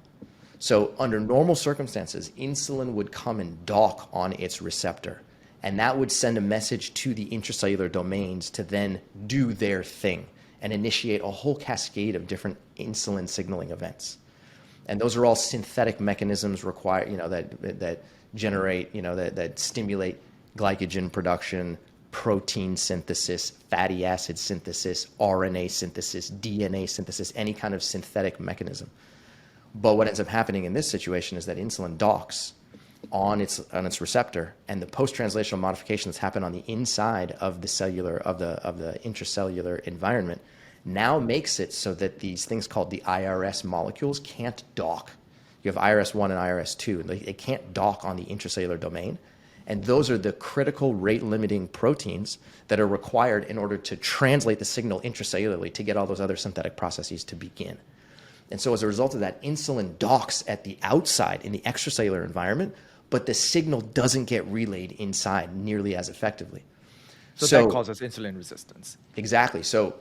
So under normal circumstances, insulin would come and dock on its receptor, and that would send a message to the intracellular domains to then do their thing and initiate a whole cascade of different insulin signaling events. And those are all synthetic mechanisms that generate, that stimulate glycogen production, protein synthesis, fatty acid synthesis, RNA synthesis, DNA synthesis, any kind of synthetic mechanism. But what ends up happening in this situation is that insulin docks on its receptor, and the post-translational modifications happen on the inside of the intracellular environment now makes it so that these things called the IRS molecules can't dock. You have IRS1 and IRS2, and they can't dock on the intracellular domain. And those are the critical rate-limiting proteins that are required in order to translate the signal intracellularly to get all those other synthetic processes to begin. And so as a result of that, insulin docks at the outside in the extracellular environment, but the signal doesn't get relayed inside nearly as effectively. So that causes insulin resistance. Exactly. So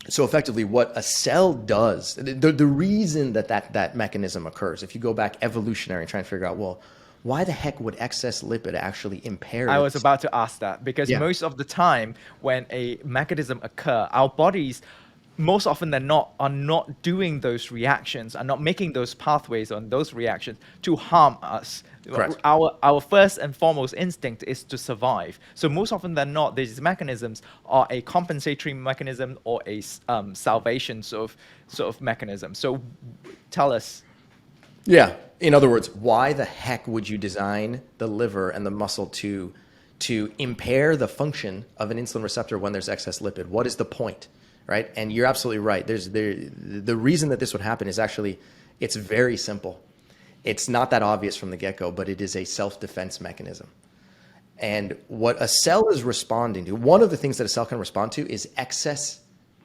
effectively what a cell does, the reason that mechanism occurs, if you go back evolutionary and try and figure out, well, why the heck would excess lipid actually impair? I was about to ask that, because most of the time when a mechanism occurs, our bodies, most often than not, are not doing those reactions, are not making those pathways on those reactions to harm us. Correct. Our first and foremost instinct is to survive. So most often than not, these mechanisms are a compensatory mechanism or a salvation sort of mechanism. So tell us. Yeah. In other words, why the heck would you design the liver and the muscle to impair the function of an insulin receptor when there's excess lipid? What is the point? Right? And you're absolutely right. The reason that this would happen is actually, it's very simple. It's not that obvious from the get-go, but it is a self-defense mechanism. And what a cell is responding to, one of the things that a cell can respond to is excess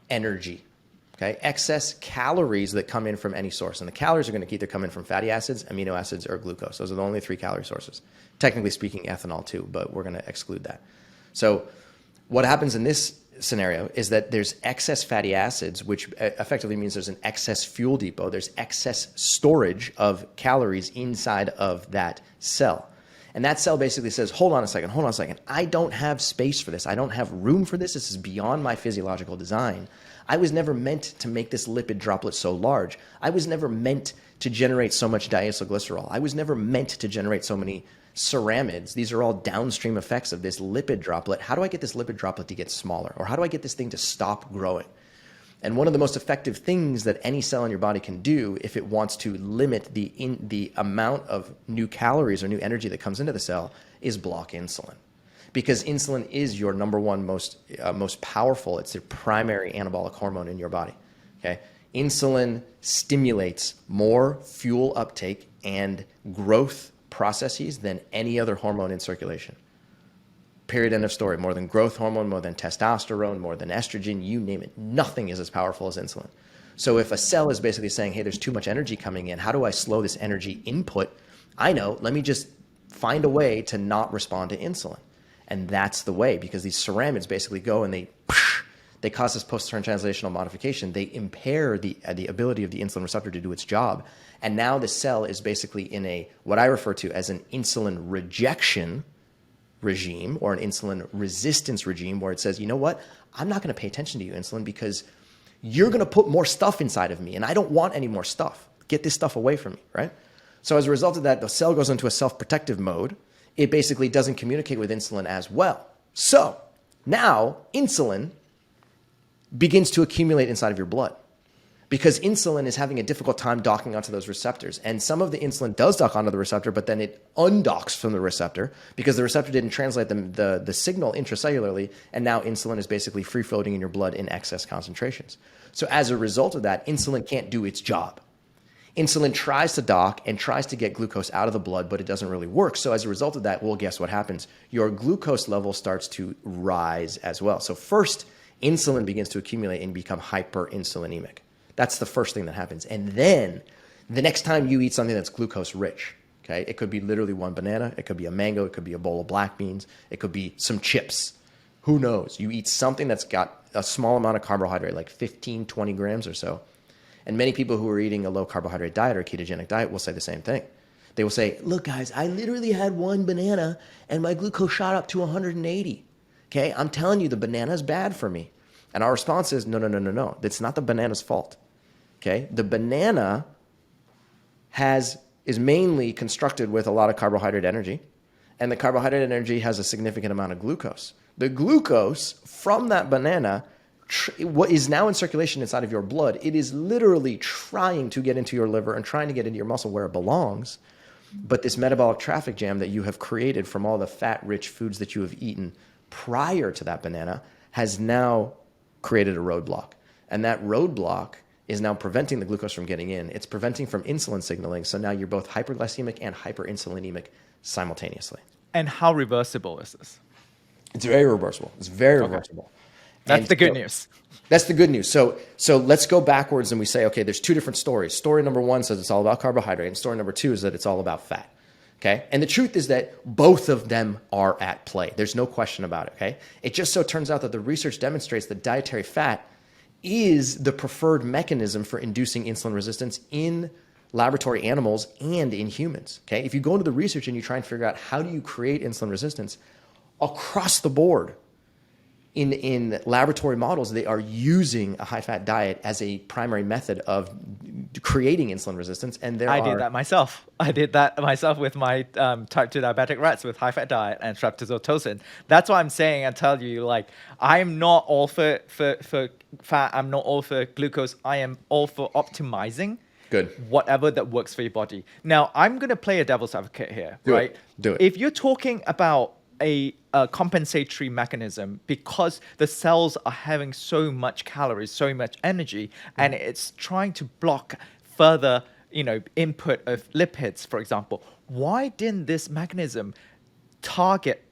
energy, okay? Excess calories that come in from any source. And the calories are going to either come in from fatty acids, amino acids, or glucose. Those are the only 3 calorie sources. Technically speaking, ethanol too, but we're going to exclude that. So what happens in this scenario is that there's excess fatty acids, which effectively means there's an excess fuel depot. There's excess storage of calories inside of that cell. And that cell basically says, hold on a second. I don't have space for this. I don't have room for this. This is beyond my physiological design. I was never meant to make this lipid droplet so large. I was never meant to generate so much diacylglycerol. I was never meant to generate so many ceramides. These are all downstream effects of this lipid droplet. How do I get this lipid droplet to get smaller? Or how do I get this thing to stop growing? And one of the most effective things that any cell in your body can do if it wants to limit the amount of new calories or new energy that comes into the cell is block insulin. Because insulin is your number one most powerful, it's the primary anabolic hormone in your body. Okay? Insulin stimulates more fuel uptake and growth processes than any other hormone in circulation. Period, end of story. More than growth hormone, more than testosterone, more than estrogen, you name it. Nothing is as powerful as insulin. So if a cell is basically saying, hey, there's too much energy coming in, how do I slow this energy input? I know, let me just find a way to not respond to insulin. And that's the way, because these ceramides basically go and they cause this post-translational modification. They impair the ability of the insulin receptor to do its job. And now the cell is basically in what I refer to as an insulin rejection regime or an insulin resistance regime, where it says, you know what? I'm not going to pay attention to you, insulin, because you're going to put more stuff inside of me, and I don't want any more stuff. Get this stuff away from me, right? So as a result of that, the cell goes into a self-protective mode. It basically doesn't communicate with insulin as well. So now insulin begins to accumulate inside of your blood, because insulin is having a difficult time docking onto those receptors. And some of the insulin does dock onto the receptor, but then it undocks from the receptor because the receptor didn't translate the signal intracellularly, and now insulin is basically free-floating in your blood in excess concentrations. So as a result of that, insulin can't do its job. Insulin tries to dock and tries to get glucose out of the blood, but it doesn't really work. So as a result of that, well, guess what happens? Your glucose level starts to rise as well. So first, insulin begins to accumulate and become hyperinsulinemic. That's the first thing that happens. And then the next time you eat something that's glucose rich, okay, it could be literally one banana, it could be a mango, it could be a bowl of black beans, it could be some chips. Who knows? You eat something that's got a small amount of carbohydrate, like 15, 20 grams or so. And many people who are eating a low carbohydrate diet or a ketogenic diet will say the same thing. They will say, look, guys, I literally had one banana and my glucose shot up to 180. Okay, I'm telling you, the banana is bad for me. And our response is, no. It's not the banana's fault. Okay, the banana is mainly constructed with a lot of carbohydrate energy, and the carbohydrate energy has a significant amount of glucose. The glucose from that banana, what is now in circulation inside of your blood, it is literally trying to get into your liver and trying to get into your muscle where it belongs. But this metabolic traffic jam that you have created from all the fat-rich foods that you have eaten prior to that banana has now created a roadblock. And that roadblock is now preventing the glucose from getting in. It's preventing from insulin signaling. So now you're both hyperglycemic and hyperinsulinemic simultaneously. And how reversible is this? It's very reversible. It's very reversible. That's the good news. That's the good news. So let's go backwards and we say, okay, there's two different stories. Story number one says it's all about carbohydrate, and story number two is that it's all about fat. Okay? And the truth is that both of them are at play. There's no question about it. Okay? It just so turns out that the research demonstrates that dietary fat is the preferred mechanism for inducing insulin resistance in laboratory animals and in humans. Okay? If you go into the research and you try and figure out how do you create insulin resistance across the board, in laboratory models, they are using a high-fat diet as a primary method of creating insulin resistance. And I did that myself. I did that myself with my type 2 diabetic rats with high-fat diet and streptozotocin. That's why I'm saying and tell you, like, I'm not all for fat. I'm not all for glucose. I am all for optimizing whatever that works for your body. Now, I'm going to play a devil's advocate here, right? Do it. If you're talking about a compensatory mechanism because the cells are having so much calories, so much energy, and it's trying to block further, input of lipids, for example. Why didn't this mechanism target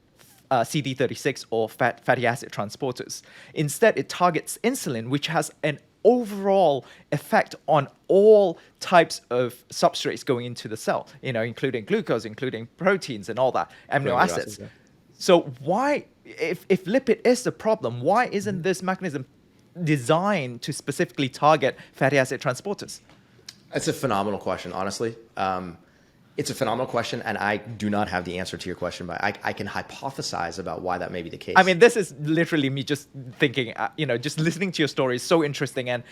CD36 or fatty acid transporters? Instead, it targets insulin, which has an overall effect on all types of substrates going into the cell, including glucose, including proteins and all that, amino acids. So why, if lipid is the problem, why isn't this mechanism designed to specifically target fatty acid transporters? That's a phenomenal question, honestly. It's a phenomenal question, and I do not have the answer to your question, but I can hypothesize about why that may be the case. I mean, this is literally me just thinking, just listening to your story is so interesting. And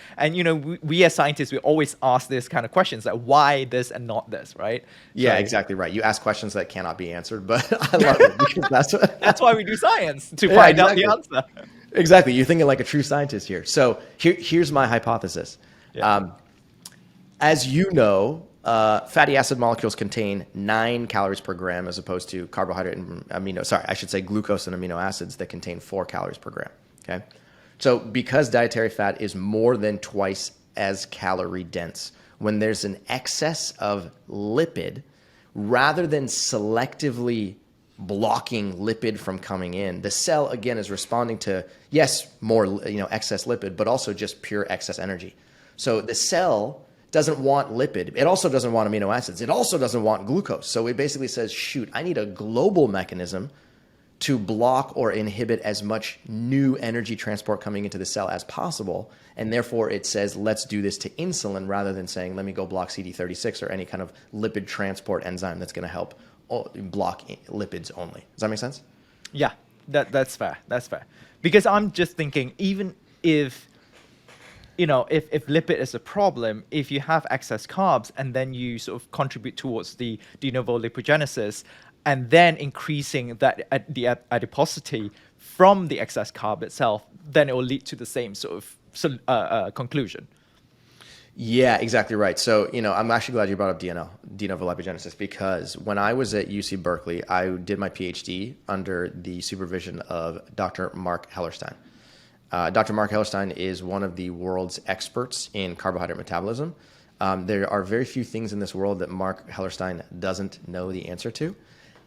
we as scientists, we always ask this kind of questions, like why this and not this, right? Yeah, exactly right. You ask questions that cannot be answered, but I love it because that's why we do science, to find out the answer. Exactly. You're thinking like a true scientist here. So here's my hypothesis. Yeah. As you know, fatty acid molecules contain 9 calories per gram as opposed to carbohydrate and glucose and amino acids that contain 4 calories per gram. Okay. So because dietary fat is more than twice as calorie dense, when there's an excess of lipid, rather than selectively blocking lipid from coming in, the cell again is responding to, yes, more excess lipid, but also just pure excess energy. So the cell doesn't want lipid. It also doesn't want amino acids. It also doesn't want glucose. So it basically says, shoot, I need a global mechanism to block or inhibit as much new energy transport coming into the cell as possible. And therefore it says, let's do this to insulin rather than saying, let me go block CD36 or any kind of lipid transport enzyme that's going to help block lipids only. Does that make sense? Yeah, that's fair. That's fair. Because I'm just thinking, even if lipid is a problem, if you have excess carbs and then you sort of contribute towards the de novo lipogenesis and then increasing the adiposity from the excess carb itself, then it will lead to the same sort of conclusion. Yeah, exactly right. So, I'm actually glad you brought up de novo lipogenesis, because when I was at UC Berkeley, I did my Ph.D. under the supervision of Dr. Mark Hellerstein. Dr. Mark Hellerstein is one of the world's experts in carbohydrate metabolism. There are very few things in this world that Mark Hellerstein doesn't know the answer to.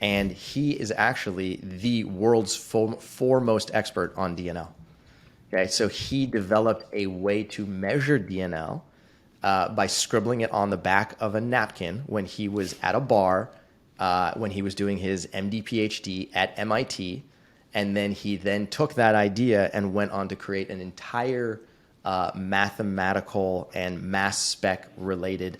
And he is actually the world's foremost expert on DNL. Okay, so he developed a way to measure DNL by scribbling it on the back of a napkin when he was at a bar, when he was doing his MD Ph.D. at MIT. And then he took that idea and went on to create an entire mathematical and mass spec related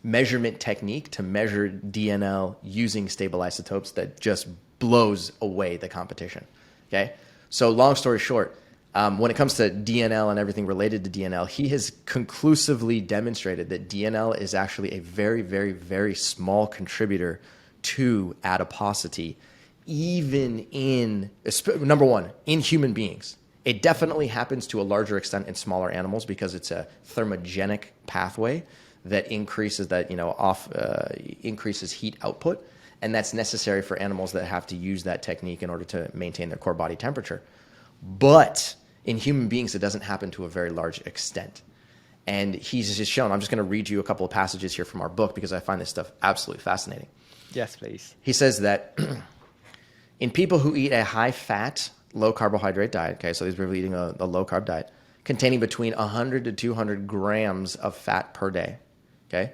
measurement technique to measure DNL using stable isotopes that just blows away the competition. Okay, so long story short, when it comes to DNL and everything related to DNL, he has conclusively demonstrated that DNL is actually a very, very, very small contributor to adiposity, even in, number one, in human beings. It definitely happens to a larger extent in smaller animals because it's a thermogenic pathway that increases increases heat output, and that's necessary for animals that have to use that technique in order to maintain their core body temperature. But in human beings, it doesn't happen to a very large extent. And he's just shown, I'm just going to read you a couple of passages here from our book because I find this stuff absolutely fascinating. Yes, please. He says that in people who eat a high-fat, low-carbohydrate diet, okay, so these people eating a low-carb diet, containing between 100 to 200 grams of fat per day, okay,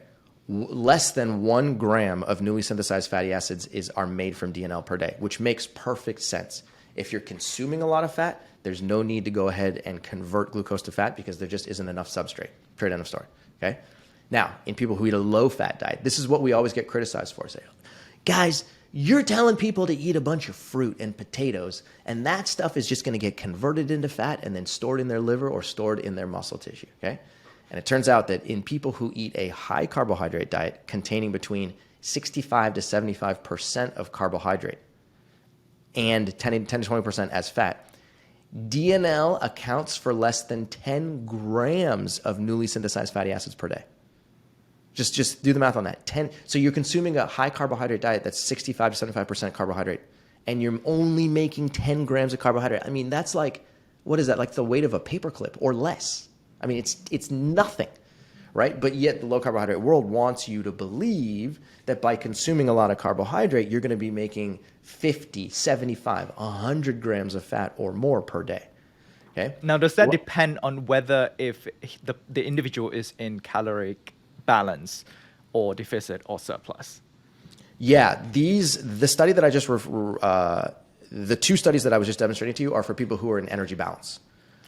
less than 1 gram of newly synthesized fatty acids are made from DNL per day, which makes perfect sense. If you're consuming a lot of fat, there's no need to go ahead and convert glucose to fat because there just isn't enough substrate. Period, end of story. Okay? Now, in people who eat a low-fat diet, this is what we always get criticized for. Say, guys, you're telling people to eat a bunch of fruit and potatoes, and that stuff is just going to get converted into fat and then stored in their liver or stored in their muscle tissue. Okay? And it turns out that in people who eat a high-carbohydrate diet containing between 65 to 75% of carbohydrate and 10 to 20% as fat, DNL accounts for less than 10 grams of newly synthesized fatty acids per day. Just do the math on that. 10. So you're consuming a high carbohydrate diet that's 65 to 75% carbohydrate, and you're only making 10 grams of carbohydrate. I mean, that's like, what is that? Like the weight of a paperclip or less. I mean, it's nothing, right? But yet the low carbohydrate world wants you to believe that by consuming a lot of carbohydrate, you're going to be making 50, 75, 100 grams of fat or more per day. Okay. Now, does that depend on whether if the individual is in caloric balance or deficit or surplus? Yeah, the study that I just the two studies that I was just demonstrating to you are for people who are in energy balance.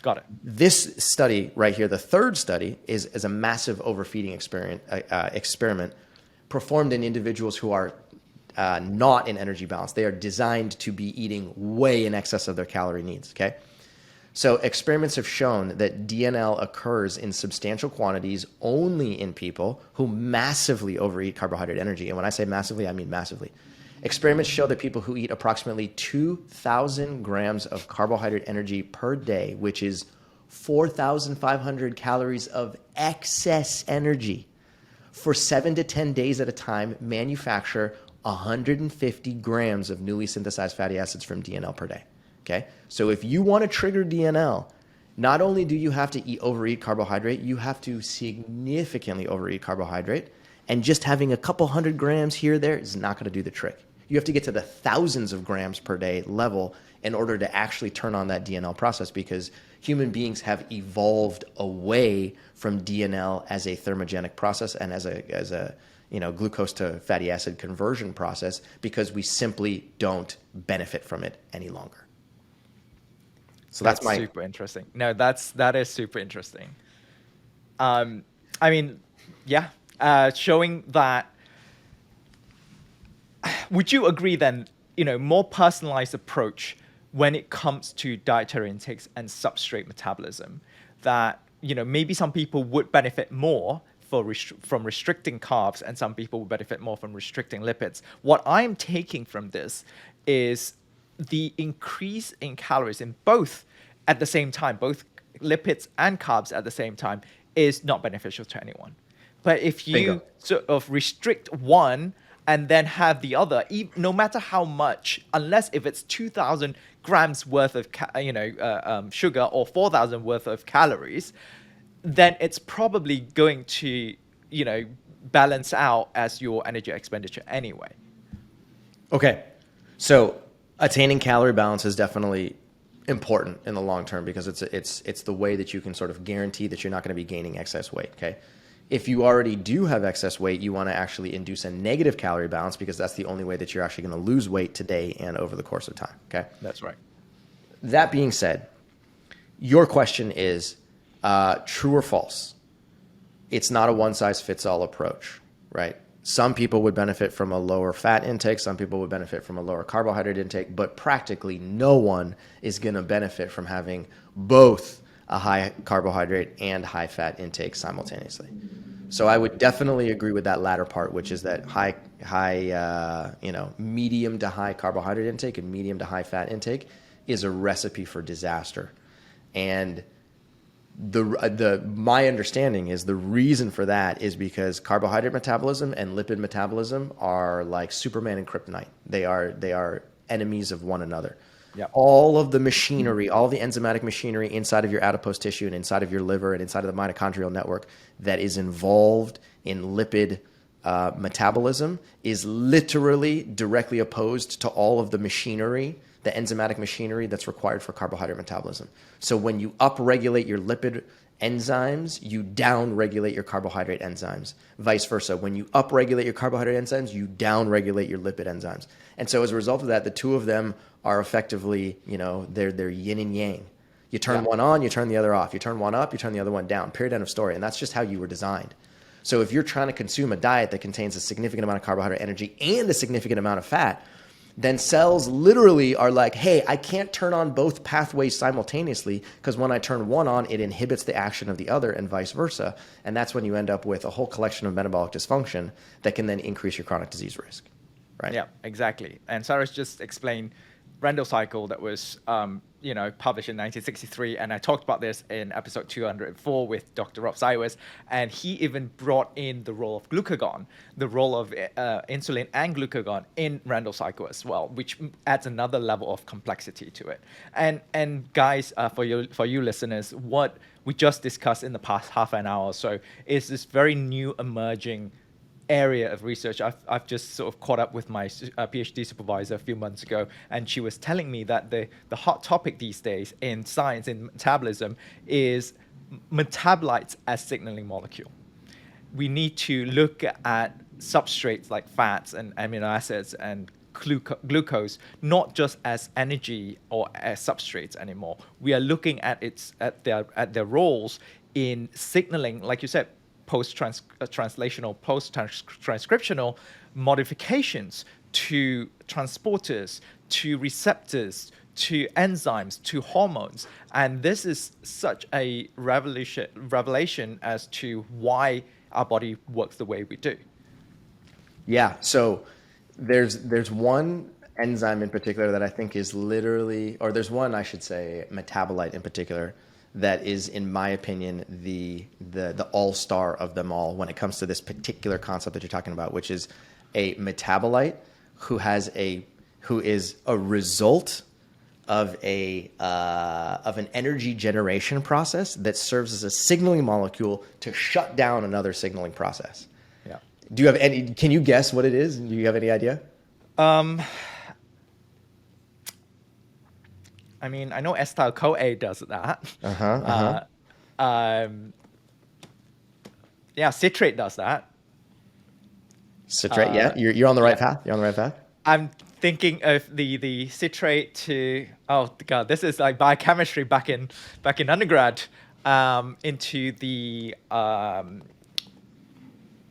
Got it. This study right here, the third study, is a massive overfeeding experiment performed in individuals who are not in energy balance. They are designed to be eating way in excess of their calorie needs. Okay. So experiments have shown that DNL occurs in substantial quantities only in people who massively overeat carbohydrate energy. And when I say massively, I mean massively. Experiments show that people who eat approximately 2,000 grams of carbohydrate energy per day, which is 4,500 calories of excess energy, for 7 to 10 days at a time, manufacture 150 grams of newly synthesized fatty acids from DNL per day. Okay, so if you want to trigger DNL, not only do you have to overeat carbohydrate, you have to significantly overeat carbohydrate, and just having a couple hundred grams here or there is not going to do the trick. You have to get to the thousands of grams per day level in order to actually turn on that DNL process, because human beings have evolved away from DNL as a thermogenic process and as a glucose to fatty acid conversion process, because we simply don't benefit from it any longer. So that's super interesting. No, that is super interesting. I mean, yeah, showing that. Would you agree then, more personalized approach when it comes to dietary intakes and substrate metabolism, that, maybe some people would benefit more from restricting carbs and some people would benefit more from restricting lipids? What I'm taking from this is the increase in calories in both at the same time, both lipids and carbs at the same time, is not beneficial to anyone. But if you sort of restrict one and then have the other, no matter how much, unless if it's 2,000 grams worth of sugar or 4,000 worth of calories, then it's probably going to, balance out as your energy expenditure anyway. Okay. So attaining calorie balance is definitely important in the long term because it's the way that you can sort of guarantee that you're not going to be gaining excess weight. Okay. If you already do have excess weight, you want to actually induce a negative calorie balance because that's the only way that you're actually going to lose weight today and over the course of time. Okay. That's right. That being said, your question is true or false? It's not a one-size-fits-all approach, right? Some people would benefit from a lower fat intake. Some people would benefit from a lower carbohydrate intake. But practically no one is going to benefit from having both a high carbohydrate and high fat intake simultaneously. So I would definitely agree with that latter part, which is that medium to high carbohydrate intake and medium to high fat intake is a recipe for disaster. And my understanding is the reason for that is because carbohydrate metabolism and lipid metabolism are like Superman and kryptonite. They are enemies of one another. Yep. All of the machinery, all the enzymatic machinery inside of your adipose tissue and inside of your liver and inside of the mitochondrial network that is involved in lipid metabolism is literally directly opposed to all of the machinery, the enzymatic machinery that's required for carbohydrate metabolism. So when you upregulate your lipid enzymes, you downregulate your carbohydrate enzymes. Vice versa. When you upregulate your carbohydrate enzymes, you downregulate your lipid enzymes. And so as a result of that, the two of them are effectively, they're yin and yang. You turn one on, you turn the other off. You turn one up, you turn the other one down. Period, end of story. And that's just how you were designed. So if you're trying to consume a diet that contains a significant amount of carbohydrate energy and a significant amount of fat, then cells literally are like, hey, I can't turn on both pathways simultaneously because when I turn one on, it inhibits the action of the other and vice versa. And that's when you end up with a whole collection of metabolic dysfunction that can then increase your chronic disease risk. Right? Yeah, exactly. And Cyrus just explained Randall cycle that was published in 1963, and I talked about this in episode 204 with Dr. Rob Cyrus, and he even brought in the role of glucagon, the role of insulin and glucagon in Randall cycle as well, which adds another level of complexity to it. And guys, for you listeners, what we just discussed in the past half an hour or so is this very new emerging area of research. I've just sort of caught up with my PhD supervisor a few months ago, and she was telling me that the hot topic these days in science, in metabolism, is metabolites as signaling molecule. We need to look at substrates like fats and amino acids and glucose, not just as energy or as substrates anymore. We are looking at their roles in signaling, like you said, post-translational, post-transcriptional modifications to transporters, to receptors, to enzymes, to hormones. And this is such a revelation as to why our body works the way we do. Yeah, so there's one enzyme in particular that I think is literally, or there's one, I should say, metabolite in particular, that is, in my opinion, the all-star of them all when it comes to this particular concept that you're talking about, which is a metabolite who is a result of an energy generation process that serves as a signaling molecule to shut down another signaling process. Yeah. Do you have any? Can you guess what it is? Do you have any idea? I mean, I know acetyl-CoA does that. Citrate does that. Citrate, yeah. You're on the right path. You're on the right path. I'm thinking of the citrate to, oh God, this is like biochemistry back in undergrad, into the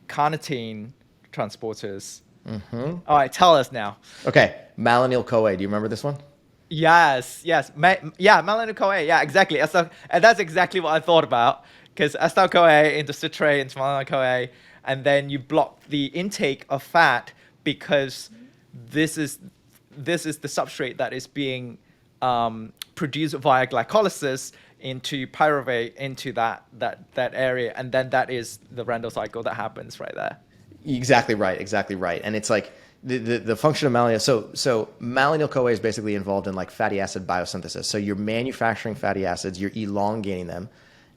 carnitine transporters. Mm-hmm. All right, tell us now. Okay, malonyl-CoA. Do you remember this one? Yes. Malonyl-CoA. Yeah, exactly. And that's exactly what I thought about, because acetyl-CoA into citrate into malonyl-CoA, and then you block the intake of fat because this is the substrate that is being produced via glycolysis into pyruvate into that area, and then that is the Randall cycle that happens right there. Exactly right. And it's like the function of malonyl. So malonyl-CoA is basically involved in like fatty acid biosynthesis. So you're manufacturing fatty acids, you're elongating them,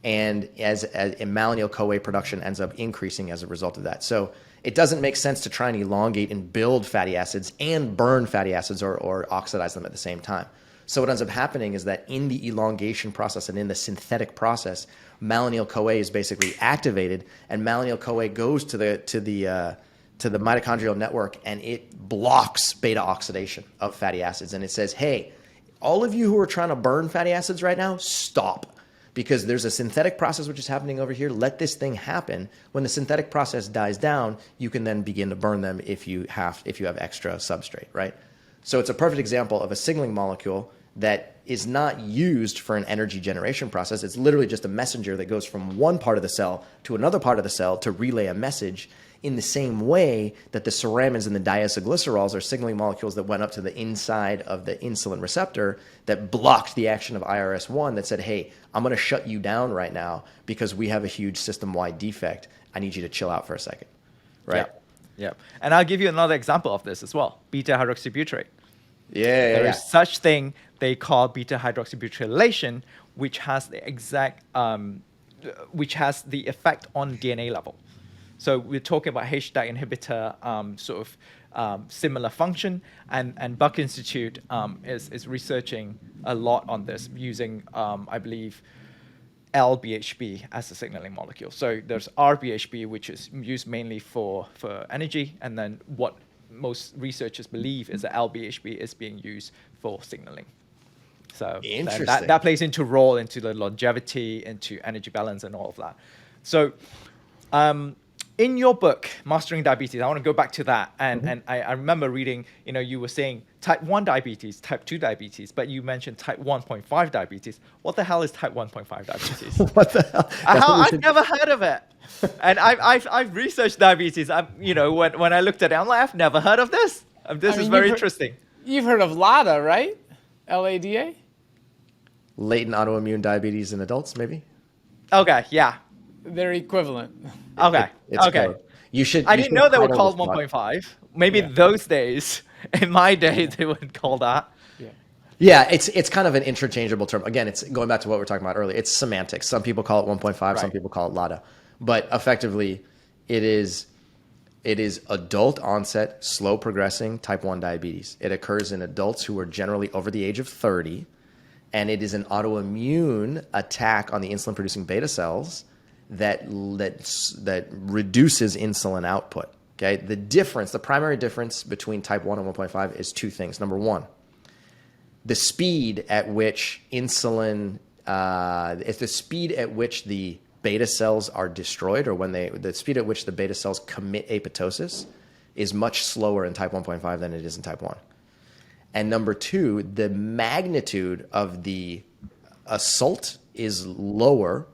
And as malonyl-CoA production ends up increasing as a result of that. So it doesn't make sense to try and elongate and build fatty acids and burn fatty acids or oxidize them at the same time. So what ends up happening is that in the elongation process and in the synthetic process, malonyl-CoA is basically activated, and malonyl-CoA goes to the mitochondrial network, and it blocks beta oxidation of fatty acids. And it says, hey, all of you who are trying to burn fatty acids right now, stop. Because there's a synthetic process which is happening over here. Let this thing happen. When the synthetic process dies down, you can then begin to burn them if you have extra substrate, right? So it's a perfect example of a signaling molecule that is not used for an energy generation process. It's literally just a messenger that goes from one part of the cell to another part of the cell to relay a message, in the same way that the ceramins and the diacylglycerols are signaling molecules that went up to the inside of the insulin receptor that blocked the action of IRS1 that said, hey, I'm going to shut you down right now because we have a huge system-wide defect. I need you to chill out for a second, right? Yeah. And I'll give you another example of this as well, beta-hydroxybutyrate. There is such thing they call beta-hydroxybutyrylation, which has the effect on DNA level. So we're talking about H.V.M.N inhibitor similar function, and Buck Institute is researching a lot on this using, I believe, LBHB as a signaling molecule. So there's RBHB, which is used mainly for energy, and then what most researchers believe is that LBHB is being used for signaling. So that plays into role into the longevity, into energy balance, and all of that. So in your book, Mastering Diabetes, I want to go back to that. And I remember reading, you were saying type 1 diabetes, type 2 diabetes, but you mentioned type 1.5 diabetes. What the hell is type 1.5 diabetes? What the hell? I've never heard of it. And I've researched diabetes. When I looked at it, I'm like, I've never heard of this. This is very interesting. You've heard of LADA, right? LADA? Latent autoimmune diabetes in adults, maybe? Okay, yeah. They're equivalent. Okay. Okay. I didn't know they were called 1.5. Maybe those days, in my day, they would call that. Yeah, it's kind of an interchangeable term. Again, it's going back to what we were talking about earlier. It's semantics. Some people call it 1.5, right. Some people call it LADA. But effectively, it is adult onset, slow progressing type 1 diabetes. It occurs in adults who are generally over the age of 30, and it is an autoimmune attack on the insulin producing beta cells that reduces insulin output. Okay, the primary difference between type 1 and 1.5 is two things. Number one, the speed at which insulin, it's the speed at which the beta cells are destroyed, or the speed at which the beta cells commit apoptosis is much slower in type 1.5 than it is in type 1. And number two, the magnitude of the assault is lower.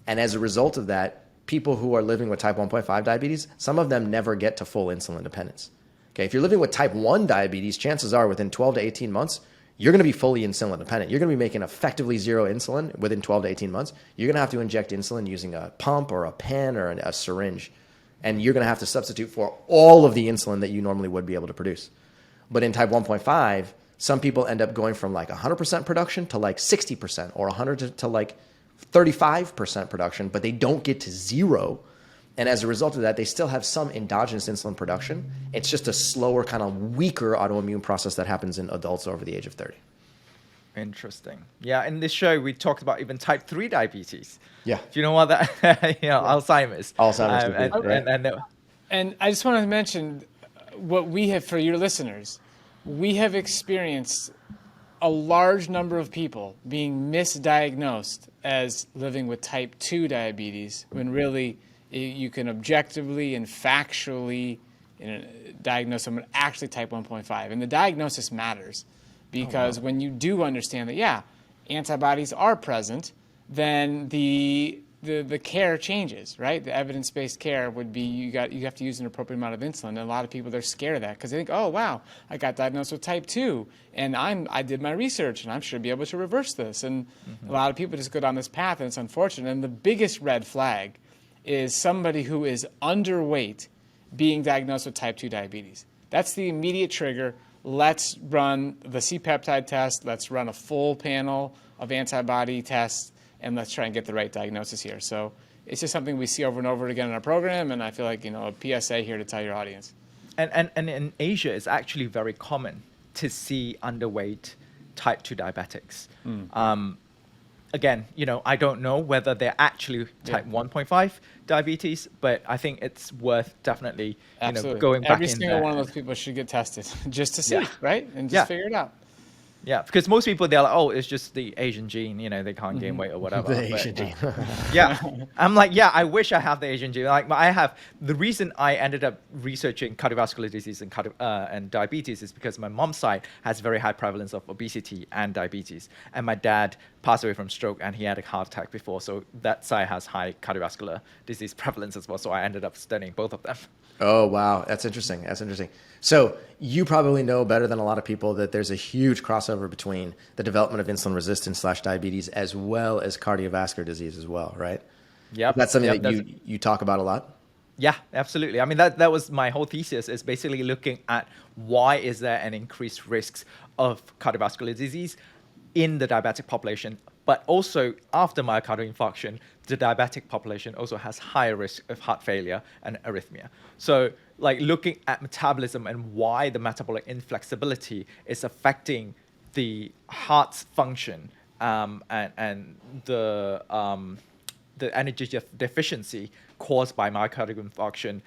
And as a result of that, people who are living with type 1.5 diabetes, some of them never get to full insulin dependence. Okay, if you're living with type 1 diabetes, chances are within 12 to 18 months, you're going to be fully insulin dependent. You're going to be making effectively zero insulin within 12 to 18 months. You're going to have to inject insulin using a pump or a pen or a syringe. And you're going to have to substitute for all of the insulin that you normally would be able to produce. But in type 1.5, some people end up going from like 100% production to like 60% or 100 to like 35% production, but they don't get to zero. And as a result of that, they still have some endogenous insulin production. It's just a slower, kind of weaker autoimmune process that happens in adults over the age of 30. Interesting. Yeah, in this show, we talked about even type 3 diabetes. Yeah. Do you know what that, Alzheimer's. Alzheimer's. And I just want to mention what we have, for your listeners, we have experienced a large number of people being misdiagnosed as living with type 2 diabetes when really you can objectively and factually diagnose someone actually type 1.5. And the diagnosis matters because when you do understand that, antibodies are present, then the care changes, right? The evidence-based care would be you have to use an appropriate amount of insulin. And a lot of people, they're scared of that because they think, oh, wow, I got diagnosed with type 2 and I did my research and I should be able to reverse this. And a lot of people just go down this path and it's unfortunate. And the biggest red flag is somebody who is underweight being diagnosed with type 2 diabetes. That's the immediate trigger. Let's run the C-peptide test. Let's run a full panel of antibody tests and let's try and get the right diagnosis here. So it's just something we see over and over again in our program, and I feel like, a PSA here to tell your audience. And in Asia, it's actually very common to see underweight type 2 diabetics. Again, I don't know whether they're actually type 1.5 diabetes, but I think it's worth definitely, Absolutely. going back Every in single there. one of those people should get tested just to see, Yeah. right? And just Yeah. figure it out. Yeah, because most people, they're like, oh, it's just the Asian gene, they can't gain weight or whatever. The But, Asian gene. yeah, I'm like, yeah, I wish I have the Asian gene. Like, the reason I ended up researching cardiovascular disease and diabetes is because my mom's side has very high prevalence of obesity and diabetes. And my dad passed away from stroke and he had a heart attack before. So that side has high cardiovascular disease prevalence as well. So I ended up studying both of them. Oh, wow. That's interesting. So you probably know better than a lot of people that there's a huge crossover between the development of insulin resistance / diabetes as well as cardiovascular disease as well, right? Yeah. That's something that you talk about a lot? Yeah, absolutely. I mean, that was my whole thesis, is basically looking at why is there an increased risks of cardiovascular disease in the diabetic population, but also after myocardial infarction, the diabetic population also has higher risk of heart failure and arrhythmia. So like looking at metabolism and why the metabolic inflexibility is affecting the heart's function and the energy deficiency caused by myocardial infarction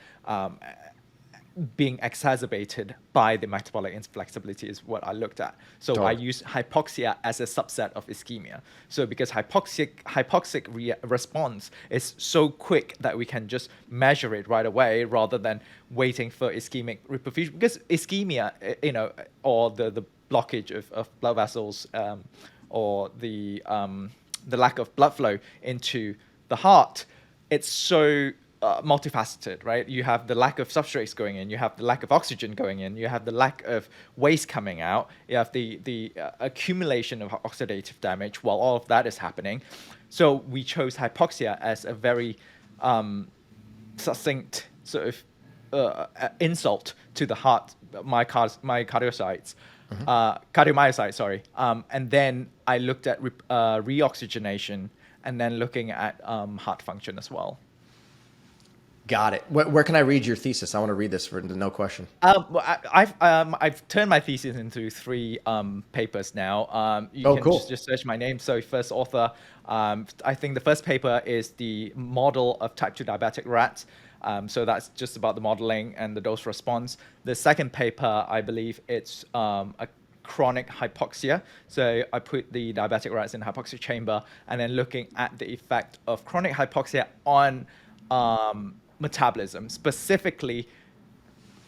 being exacerbated by the metabolic inflexibility is what I looked at. So I use hypoxia as a subset of ischemia. So because hypoxic response is so quick that we can just measure it right away rather than waiting for ischemic reperfusion. Because ischemia, or the blockage of blood vessels or the lack of blood flow into the heart, it's so multifaceted, right? You have the lack of substrates going in, you have the lack of oxygen going in, you have the lack of waste coming out, you have the accumulation of oxidative damage while all of that is happening. So we chose hypoxia as a very succinct sort of insult to the heart, cardiomyocytes, sorry. And then I looked at reoxygenation and then looking at heart function as well. Got it. Where can I read your thesis? I want to read this for no question. I've turned my thesis into 3 papers now. You can cool. just search my name. So first author, I think the first paper is the model of type 2 diabetic rats. So that's just about the modeling and the dose response. The second paper, I believe it's a chronic hypoxia. So I put the diabetic rats in hypoxic chamber and then looking at the effect of chronic hypoxia on metabolism, specifically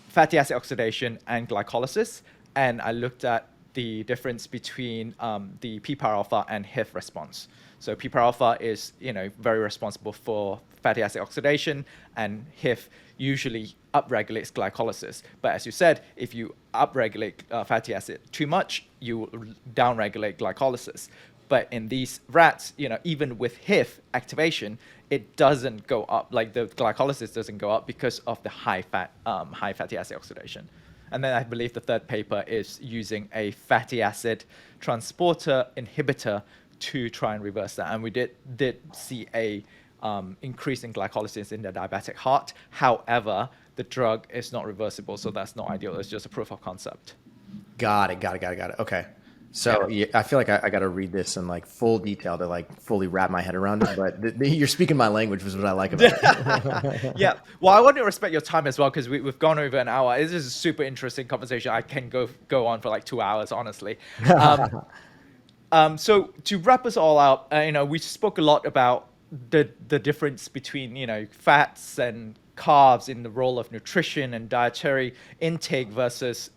fatty acid oxidation and glycolysis. And I looked at the difference between the PPAR alpha and HIF response. So PPAR alpha is, very responsible for fatty acid oxidation, and HIF usually upregulates glycolysis. But as you said, if you upregulate fatty acid too much, you will downregulate glycolysis. But in these rats, even with HIF activation, it doesn't go up. Like the glycolysis doesn't go up because of the high fatty acid oxidation. And then I believe the third paper is using a fatty acid transporter inhibitor to try and reverse that. And we did see a increase in glycolysis in the diabetic heart. However, the drug is not reversible, so that's not ideal. It's just a proof of concept. Got it. Okay. So yeah, I feel like I got to read this in like full detail to fully wrap my head around it. But you're speaking my language, which is what I like about it. Yeah. Well, I want to respect your time as well because we've gone over an hour. This is a super interesting conversation. I can go on for like 2 hours, honestly. So to wrap us all out, we spoke a lot about the difference between fats and carbs in the role of nutrition and dietary intake versus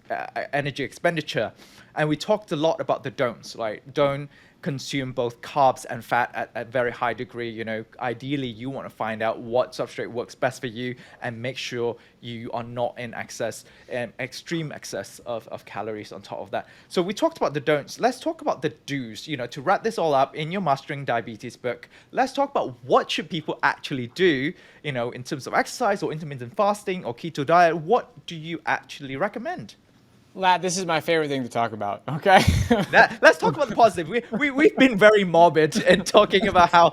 energy expenditure. And we talked a lot about the don'ts, like don't consume both carbs and fat at very high degree. Ideally you want to find out what substrate works best for you and make sure you are not in extreme excess of calories on top of that. So we talked about the don'ts. Let's talk about the do's. To wrap this all up in your Mastering Diabetes book, let's talk about what should people actually do, in terms of exercise or intermittent fasting or keto diet. What do you actually recommend? This is my favorite thing to talk about, okay? Let's talk about the positive. We've been very morbid in talking about how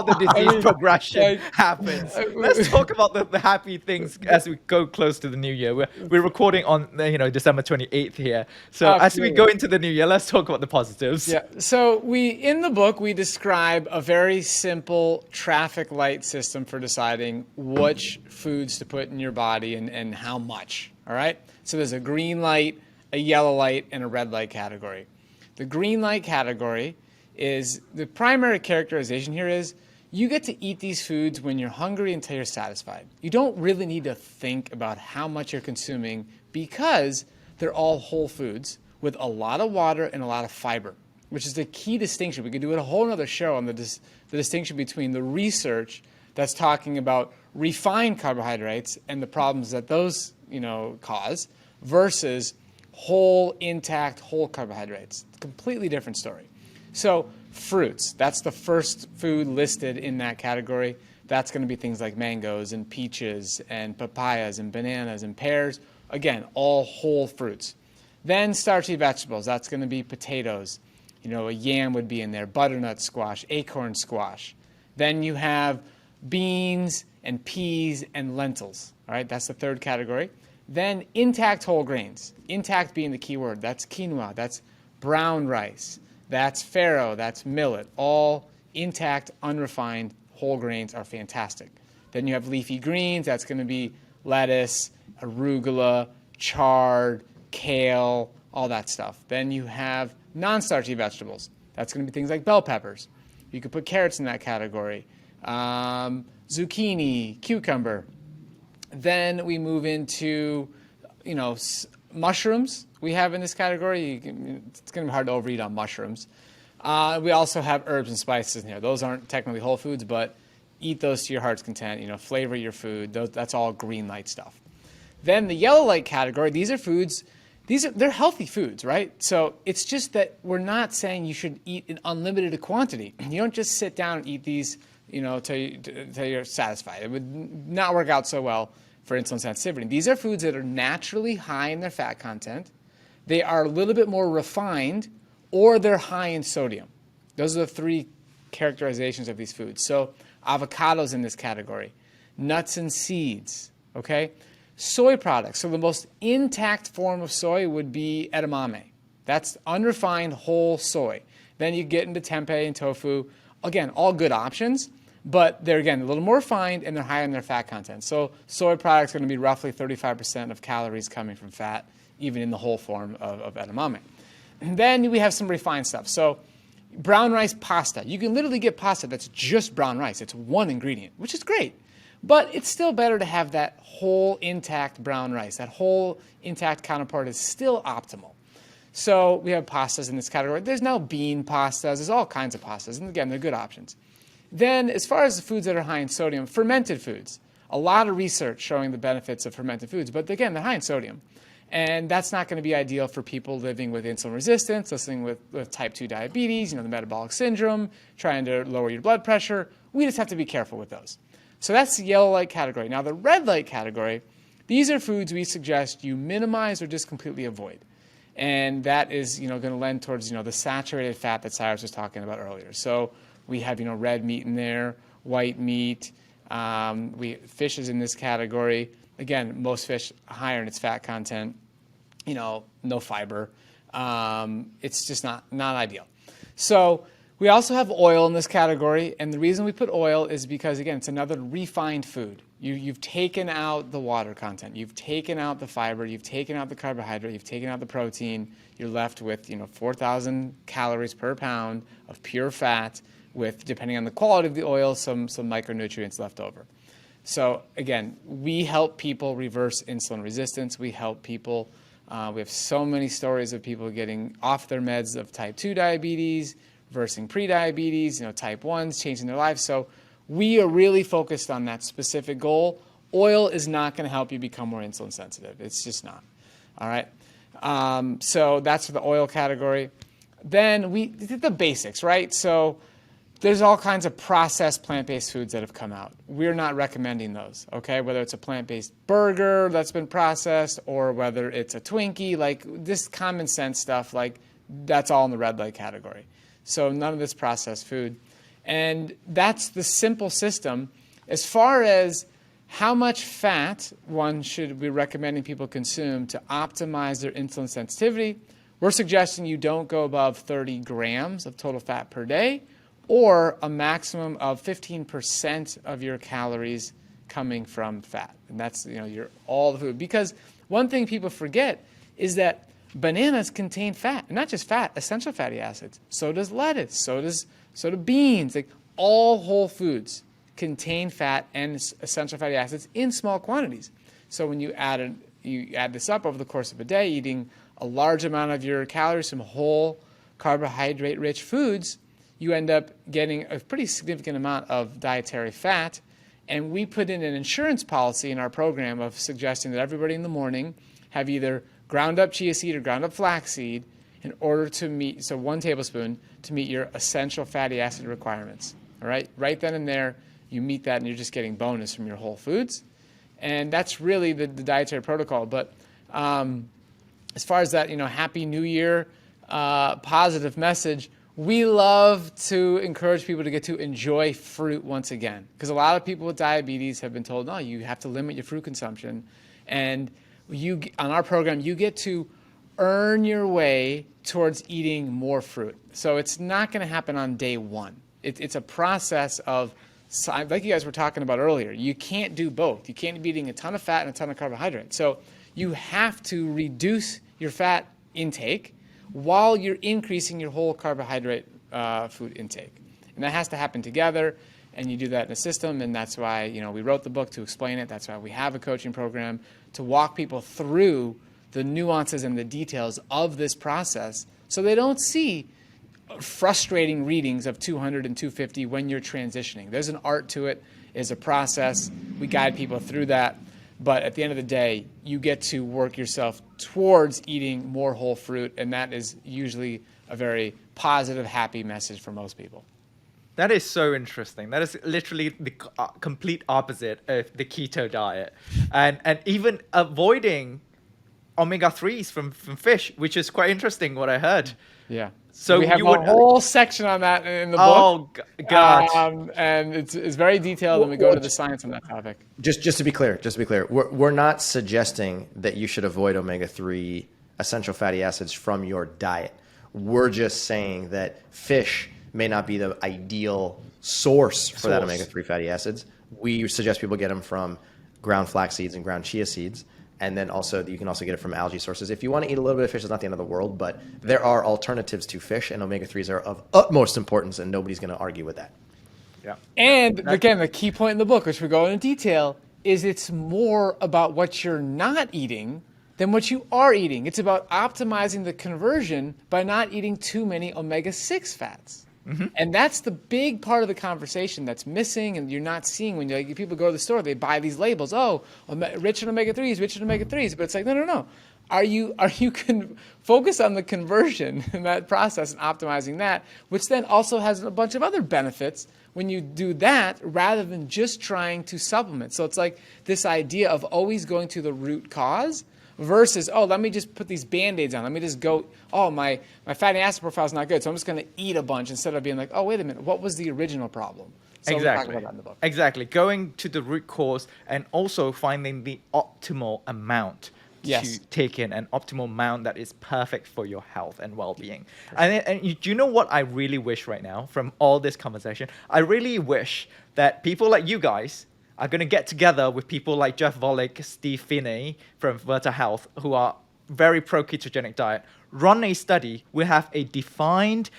the disease progression like, happens. Let's talk about the happy things as we go close to the new year. We're recording on December 28th here. So as we go into the new year, let's talk about the positives. Yeah. So in the book, we describe a very simple traffic light system for deciding which foods to put in your body and how much. All right. So there's a green light, a yellow light, and a red light category. The green light category is the primary characterization here is you get to eat these foods when you're hungry until you're satisfied. You don't really need to think about how much you're consuming because they're all whole foods with a lot of water and a lot of fiber, which is the key distinction. We could do a whole other show on the distinction between the research that's talking about refined carbohydrates and the problems that those cause versus whole, intact, whole carbohydrates. Completely different story. So fruits, that's the first food listed in that category. That's going to be things like mangoes and peaches and papayas and bananas and pears. Again, all whole fruits. Then starchy vegetables, that's going to be potatoes. A yam would be in there, butternut squash, acorn squash. Then you have beans and peas and lentils. All right, that's the third category. Then intact whole grains, intact being the key word. That's quinoa, that's brown rice, that's farro, that's millet. All intact, unrefined whole grains are fantastic. Then you have leafy greens, that's going to be lettuce, arugula, chard, kale, all that stuff. Then you have non-starchy vegetables. That's going to be things like bell peppers. You could put carrots in that category. Zucchini, cucumber. Then we move into, mushrooms we have in this category. It's going to be hard to overeat on mushrooms. We also have herbs and spices in here. Those aren't technically whole foods, but eat those to your heart's content. Flavor your food. That's all green light stuff. Then the yellow light category, these are foods. They're healthy foods, right? So it's just that we're not saying you should eat an unlimited quantity. You don't just sit down and eat these, till you're satisfied. It would not work out so well for insulin sensitivity. These are foods that are naturally high in their fat content. They are a little bit more refined, or they're high in sodium. Those are the three characterizations of these foods. So avocados in this category, nuts and seeds, okay? Soy products. So the most intact form of soy would be edamame. That's unrefined whole soy. Then you get into tempeh and tofu. Again, all good options, but they're, again, a little more refined and they're higher in their fat content. So soy products are going to be roughly 35% of calories coming from fat, even in the whole form of edamame. And then we have some refined stuff. So brown rice pasta. You can literally get pasta that's just brown rice. It's one ingredient, which is great. But it's still better to have that whole intact brown rice. That whole intact counterpart is still optimal. So we have pastas in this category. There's now bean pastas. There's all kinds of pastas. And again, they're good options. Then as far as the foods that are high in sodium, fermented foods. A lot of research showing the benefits of fermented foods. But again, they're high in sodium. And that's not going to be ideal for people living with insulin resistance, living with type 2 diabetes, the metabolic syndrome, trying to lower your blood pressure. We just have to be careful with those. So that's the yellow light category. Now the red light category, these are foods we suggest you minimize or just completely avoid. And that is going to lend towards the saturated fat that Cyrus was talking about earlier. So we have red meat in there, white meat, fish is in this category. Again, most fish higher in its fat content, no fiber. It's just not ideal. So we also have oil in this category, and the reason we put oil is because, again, it's another refined food. You've taken out the water content. You've taken out the fiber. You've taken out the carbohydrate. You've taken out the protein. You're left with 4,000 calories per pound of pure fat with, depending on the quality of the oil, some micronutrients left over. So, again, we help people reverse insulin resistance. We help people. We have so many stories of people getting off their meds of type 2 diabetes, reversing prediabetes, type 1s, changing their lives. So we are really focused on that specific goal. Oil is not going to help you become more insulin sensitive. It's just not. All right? So that's for the oil category. Then we did the basics, right? So there's all kinds of processed plant-based foods that have come out. We're not recommending those, okay? Whether it's a plant-based burger that's been processed or whether it's a Twinkie, like this common sense stuff, like that's all in the red light category. So none of this processed food. And that's the simple system. As far as how much fat one should be recommending people consume to optimize their insulin sensitivity, we're suggesting you don't go above 30 grams of total fat per day, or a maximum of 15% of your calories coming from fat. And that's, your all the food. Because one thing people forget is that bananas contain fat, and not just fat, essential fatty acids. So does lettuce, so do beans. Like all whole foods contain fat and essential fatty acids in small quantities. So when you add this up over the course of a day, eating a large amount of your calories from whole carbohydrate-rich foods, you end up getting a pretty significant amount of dietary fat. And we put in an insurance policy in our program of suggesting that everybody in the morning have either ground up chia seed or ground up flaxseed in order to meet, so 1 tablespoon, to meet your essential fatty acid requirements. All right? Right then and there, you meet that and you're just getting bonus from your whole foods. And that's really the dietary protocol. But as far as that, Happy New Year, positive message, we love to encourage people to get to enjoy fruit once again. Because a lot of people with diabetes have been told, no, you have to limit your fruit consumption. And on our program, you get to earn your way towards eating more fruit. So it's not going to happen on day one. It's a process of, like you guys were talking about earlier, you can't do both. You can't be eating a ton of fat and a ton of carbohydrate. So you have to reduce your fat intake while you're increasing your whole carbohydrate food intake. And that has to happen together, and you do that in a system, and that's why we wrote the book to explain it. That's why we have a coaching program to walk people through the nuances and the details of this process so they don't see frustrating readings of 200 and 250 when you're transitioning. There's an art to it. It's a process. We guide people through that. But at the end of the day, you get to work yourself towards eating more whole fruit, and that is usually a very positive, happy message for most people. That is so interesting. That is literally the complete opposite of the keto diet. And even avoiding omega-3s from fish, which is quite interesting what I heard. Yeah. So we have you would, a whole section on that in the book. Oh, God. And it's very detailed, and we go to the science on that topic. Just to be clear, we're not suggesting that you should avoid omega-3 essential fatty acids from your diet. We're just saying that fish may not be the ideal source for that omega-3 fatty acids. We suggest people get them from ground flax seeds and ground chia seeds. And then also, you can also get it from algae sources. If you want to eat a little bit of fish, it's not the end of the world, but there are alternatives to fish, and omega-3s are of utmost importance, and nobody's going to argue with that. Yeah. And again, the key point in the book, which we go into detail, is it's more about what you're not eating than what you are eating. It's about optimizing the conversion by not eating too many omega-6 fats. Mm-hmm. And that's the big part of the conversation that's missing and you're not seeing when people go to the store. They buy these labels. Oh, rich in omega-3s, rich in omega-3s. But it's like, no. Are you focus on the conversion in that process and optimizing that, which then also has a bunch of other benefits when you do that rather than just trying to supplement. So it's like this idea of always going to the root cause versus, let me just put these Band-Aids on. Let me just go, my fatty acid profile is not good, so I'm just going to eat a bunch instead of being like, wait a minute, what was the original problem? So exactly. We talk about that in the book. Exactly. Going to the root cause and also finding the optimal amount to take in, an optimal amount that is perfect for your health and well-being. And do you know what I really wish right now from all this conversation? I really wish that people like you guys are going to get together with people like Jeff Volek, Steve Finney from Virta Health, who are very pro-ketogenic diet, run a study. We have a defined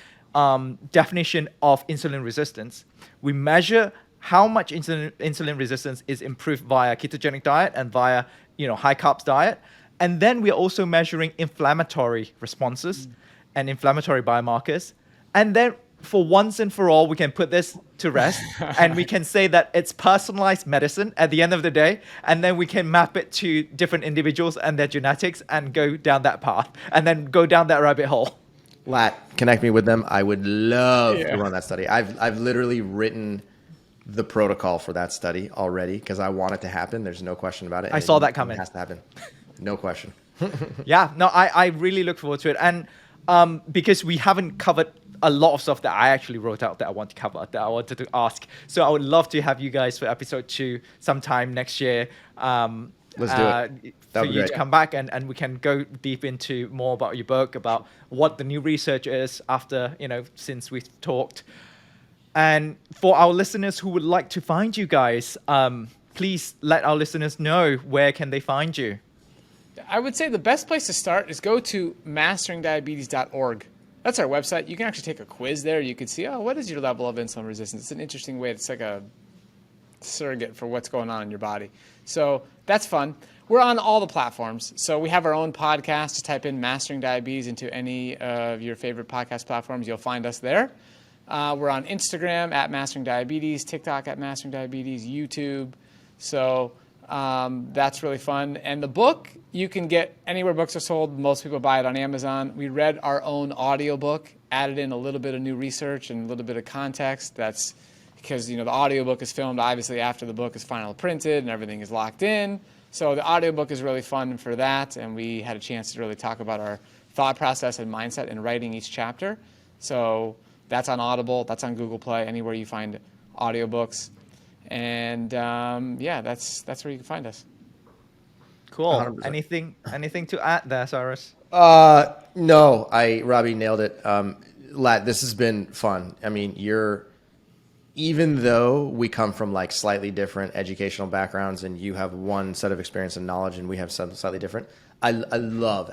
definition of insulin resistance. We measure how much insulin resistance is improved via ketogenic diet and via high carbs diet. And then we're also measuring inflammatory responses and inflammatory biomarkers. And then for once and for all, we can put this to rest and we can say that it's personalized medicine at the end of the day. And then we can map it to different individuals and their genetics and go down that path and then go down that rabbit hole. Lat, connect me with them. I would love Yeah. to run that study. I've literally written the protocol for that study already because I want it to happen. There's no question about it. I saw that coming. It has to happen. No question. Yeah, no, I really look forward to it. And because we haven't covered a lot of stuff that I actually wrote out that I want to cover, that I wanted to ask. So I would love to have you guys for episode 2 sometime next year. Let's do it. For That'd be you great. to come back and we can go deep into more about your book, about what the new research is after, since we've talked. And for our listeners who would like to find you guys, please let our listeners know where can they find you. I would say the best place to start is go to masteringdiabetes.org. That's our website. You can actually take a quiz there. You can see, what is your level of insulin resistance? It's an interesting way. It's like a surrogate for what's going on in your body. So that's fun. We're on all the platforms. So we have our own podcast. Just type in Mastering Diabetes into any of your favorite podcast platforms. You'll find us there. We're on Instagram at Mastering Diabetes, TikTok at Mastering Diabetes, YouTube. So that's really fun. And the book, you can get anywhere books are sold. Most people buy it on Amazon. We read our own audiobook, added in a little bit of new research and a little bit of context. That's because, the audiobook is filmed obviously after the book is finally printed and everything is locked in. So the audiobook is really fun for that. And we had a chance to really talk about our thought process and mindset in writing each chapter. So that's on Audible. That's on Google Play, anywhere you find audiobooks. And that's where you can find us. Cool. 100%. Anything to add there, Cyrus? No, Robbie nailed it. Lat, this has been fun. I mean, even though we come from like slightly different educational backgrounds and you have one set of experience and knowledge and we have something slightly different, I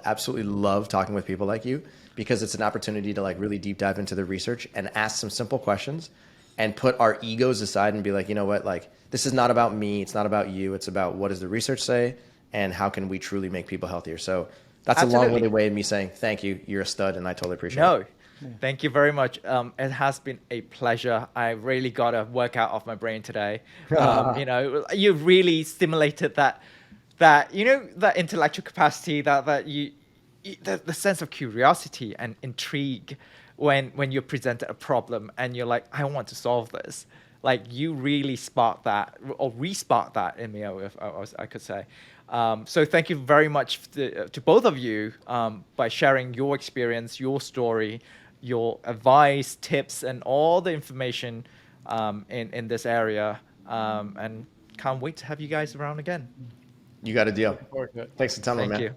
absolutely love talking with people like you because it's an opportunity to like really deep dive into the research and ask some simple questions and put our egos aside and be like, you know what, like this is not about me. It's not about you. It's about what does the research say and how can we truly make people healthier. So that's Absolutely. a long-winded way of me saying thank you. You're a stud and I totally appreciate it. No. Thank you very much. It has been a pleasure. I really got a workout off my brain today. You really stimulated that intellectual capacity, the sense of curiosity and intrigue when you're presented a problem and you're like, I want to solve this. Like you really sparked that or re-sparked that in me, if I could say. So thank you very much to both of you by sharing your experience, your story, your advice, tips, and all the information in this area. And can't wait to have you guys around again. You got a deal. Looking forward to it. Thanks a ton, my Thank man. you.